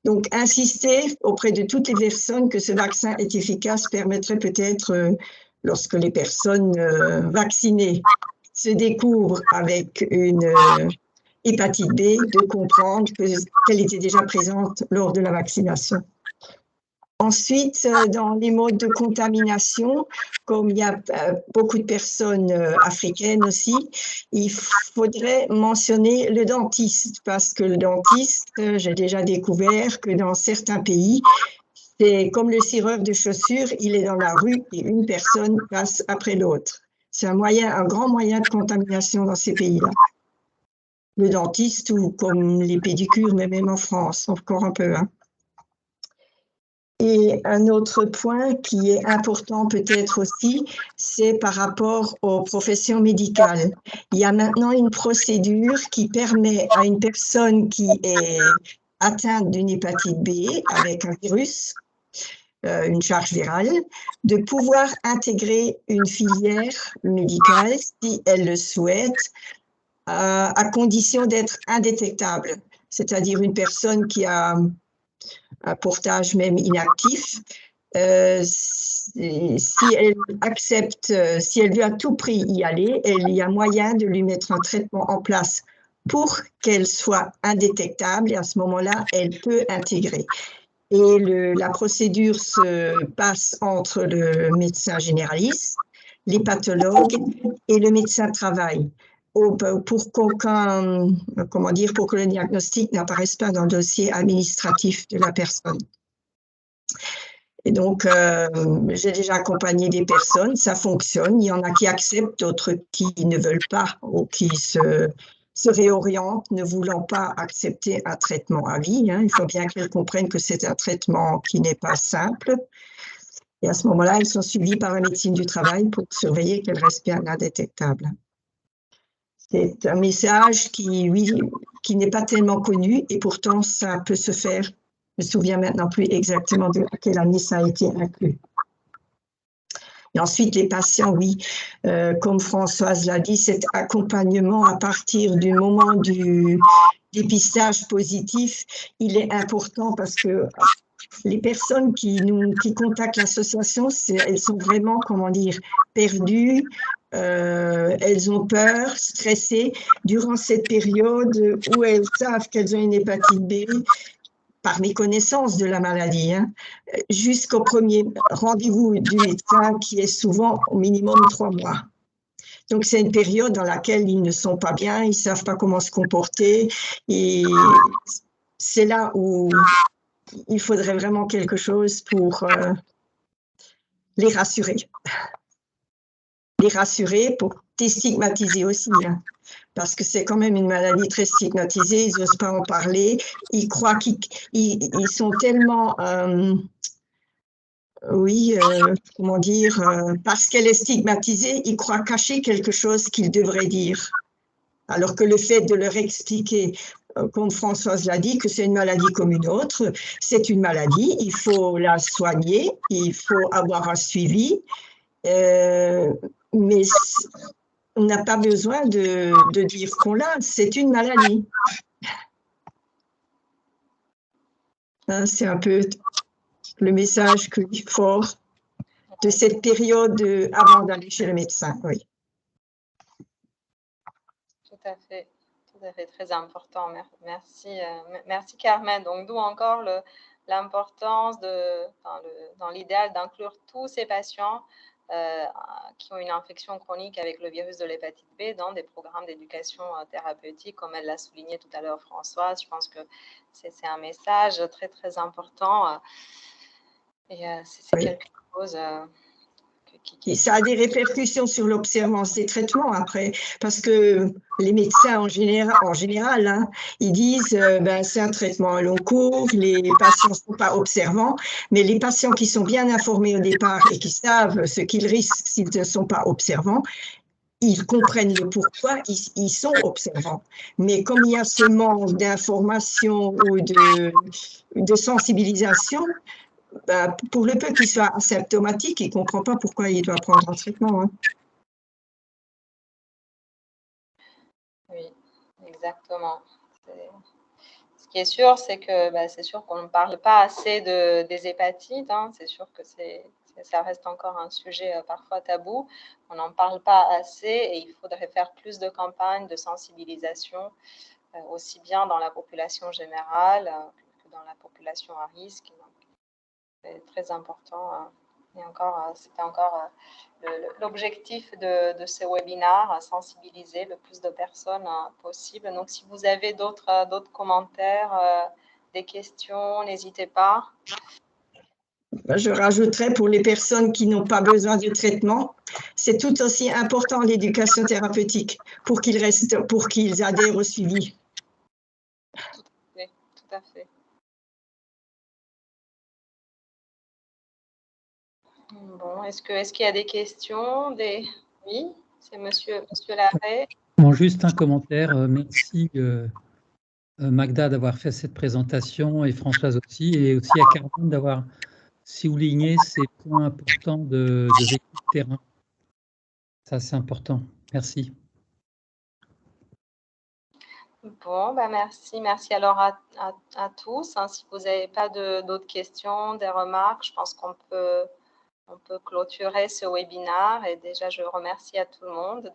Donc, insister auprès de toutes les personnes que ce vaccin est efficace permettrait peut-être, lorsque les personnes vaccinées se découvrent avec une hépatite B, de comprendre qu'elle était déjà présente lors de la vaccination. Ensuite, dans les modes de contamination, comme il y a beaucoup de personnes africaines aussi, il faudrait mentionner le dentiste, parce que le dentiste, j'ai déjà découvert que dans certains pays, c'est comme le cireur de chaussures, il est dans la rue et une personne passe après l'autre. C'est un grand moyen de contamination dans ces pays-là. Le dentiste, ou comme les pédicures, mais même en France, encore un peu, hein. Et un autre point qui est important peut-être aussi, c'est par rapport aux professions médicales. Il y a maintenant une procédure qui permet à une personne qui est atteinte d'une hépatite B avec un virus une charge virale, de pouvoir intégrer une filière médicale si elle le souhaite, à condition d'être indétectable, c'est-à-dire une personne qui a un portage même inactif, si elle accepte, si elle veut à tout prix y aller, il y a moyen de lui mettre un traitement en place pour qu'elle soit indétectable et à ce moment-là, elle peut intégrer. Et la procédure se passe entre le médecin généraliste, les pathologues et le médecin de travail. Pour pour que le diagnostic n'apparaisse pas dans le dossier administratif de la personne. Et donc, j'ai déjà accompagné des personnes, ça fonctionne. Il y en a qui acceptent, d'autres qui ne veulent pas ou qui se réorientent, ne voulant pas accepter un traitement à vie. Il faut bien qu'elles comprennent que c'est un traitement qui n'est pas simple. Et à ce moment-là, elles sont suivies par la médecine du travail pour surveiller qu'elles restent bien indétectables. C'est un message qui n'est pas tellement connu et pourtant ça peut se faire. Je me souviens maintenant plus exactement de quelle année ça a été inclus. Et ensuite, les patients, oui, comme Françoise l'a dit, cet accompagnement à partir du moment du dépistage positif, il est important parce que les personnes qui contactent l'association, elles sont vraiment, perdues, elles ont peur, stressées durant cette période où elles savent qu'elles ont une hépatite B par méconnaissance de la maladie, jusqu'au premier rendez-vous du médecin qui est souvent au minimum 3 mois. Donc, c'est une période dans laquelle ils ne sont pas bien, ils ne savent pas comment se comporter et c'est là où il faudrait vraiment quelque chose pour les rassurer. Les rassurer pour déstigmatiser aussi, parce que c'est quand même une maladie très stigmatisée, ils n'osent pas en parler, ils croient qu'ils sont tellement, parce qu'elle est stigmatisée, ils croient cacher quelque chose qu'ils devraient dire. Alors que le fait de leur expliquer, comme Françoise l'a dit, que c'est une maladie comme une autre, c'est une maladie, il faut la soigner, il faut avoir un suivi, mais on n'a pas besoin de dire qu'on l'a, c'est une maladie. C'est un peu le message fort de cette période avant d'aller chez le médecin, oui. Tout à fait, très important. Merci Carmen. Donc, d'où encore l'importance dans l'idéal d'inclure tous ces patients qui ont une infection chronique avec le virus de l'hépatite B dans des programmes d'éducation thérapeutique, comme elle l'a souligné tout à l'heure Françoise. Je pense que c'est un message très, très important et c'est quelque chose... Et ça a des répercussions sur l'observance des traitements après, parce que les médecins en général, ils disent c'est un traitement à long cours, les patients ne sont pas observants, mais les patients qui sont bien informés au départ et qui savent ce qu'ils risquent s'ils ne sont pas observants, ils comprennent le pourquoi, ils sont observants. Mais comme il y a ce manque d'information ou de sensibilisation, pour le peu qu'il soit asymptomatique, il ne comprend pas pourquoi il doit prendre un traitement. Oui, exactement. Ce qui est sûr, c'est que c'est sûr qu'on ne parle pas assez des hépatites. C'est sûr que ça reste encore un sujet parfois tabou. On n'en parle pas assez et il faudrait faire plus de campagnes de sensibilisation, aussi bien dans la population générale que dans la population à risque. C'est très important. Et c'était encore l'objectif de ce webinaire, sensibiliser le plus de personnes possible. Donc, si vous avez d'autres commentaires, des questions, n'hésitez pas. Je rajouterais pour les personnes qui n'ont pas besoin de traitement, c'est tout aussi important l'éducation thérapeutique pour qu'ils adhèrent au suivi. Tout à fait. Bon, est-ce qu'il y a des questions? Oui, c'est monsieur Larrey. Bon, juste un commentaire. Merci Magda d'avoir fait cette présentation et Françoise aussi, et aussi à Carmen d'avoir souligner ces points importants de vécu de terrain. Ça, c'est important. Merci. Bon, ben merci. Merci alors à tous. Hein. Si vous n'avez pas d'autres questions, des remarques, je pense qu'on peut clôturer ce webinaire. Et déjà, je remercie à tout le monde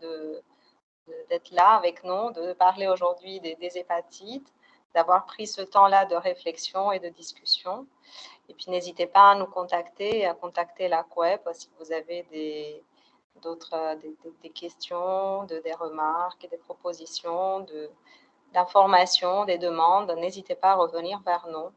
d'être là avec nous, de parler aujourd'hui des hépatites, d'avoir pris ce temps-là de réflexion et de discussion. Et puis, n'hésitez pas à nous contacter et à contacter la COEP si vous avez des questions, des remarques, des propositions, d'informations, des demandes. N'hésitez pas à revenir vers nous.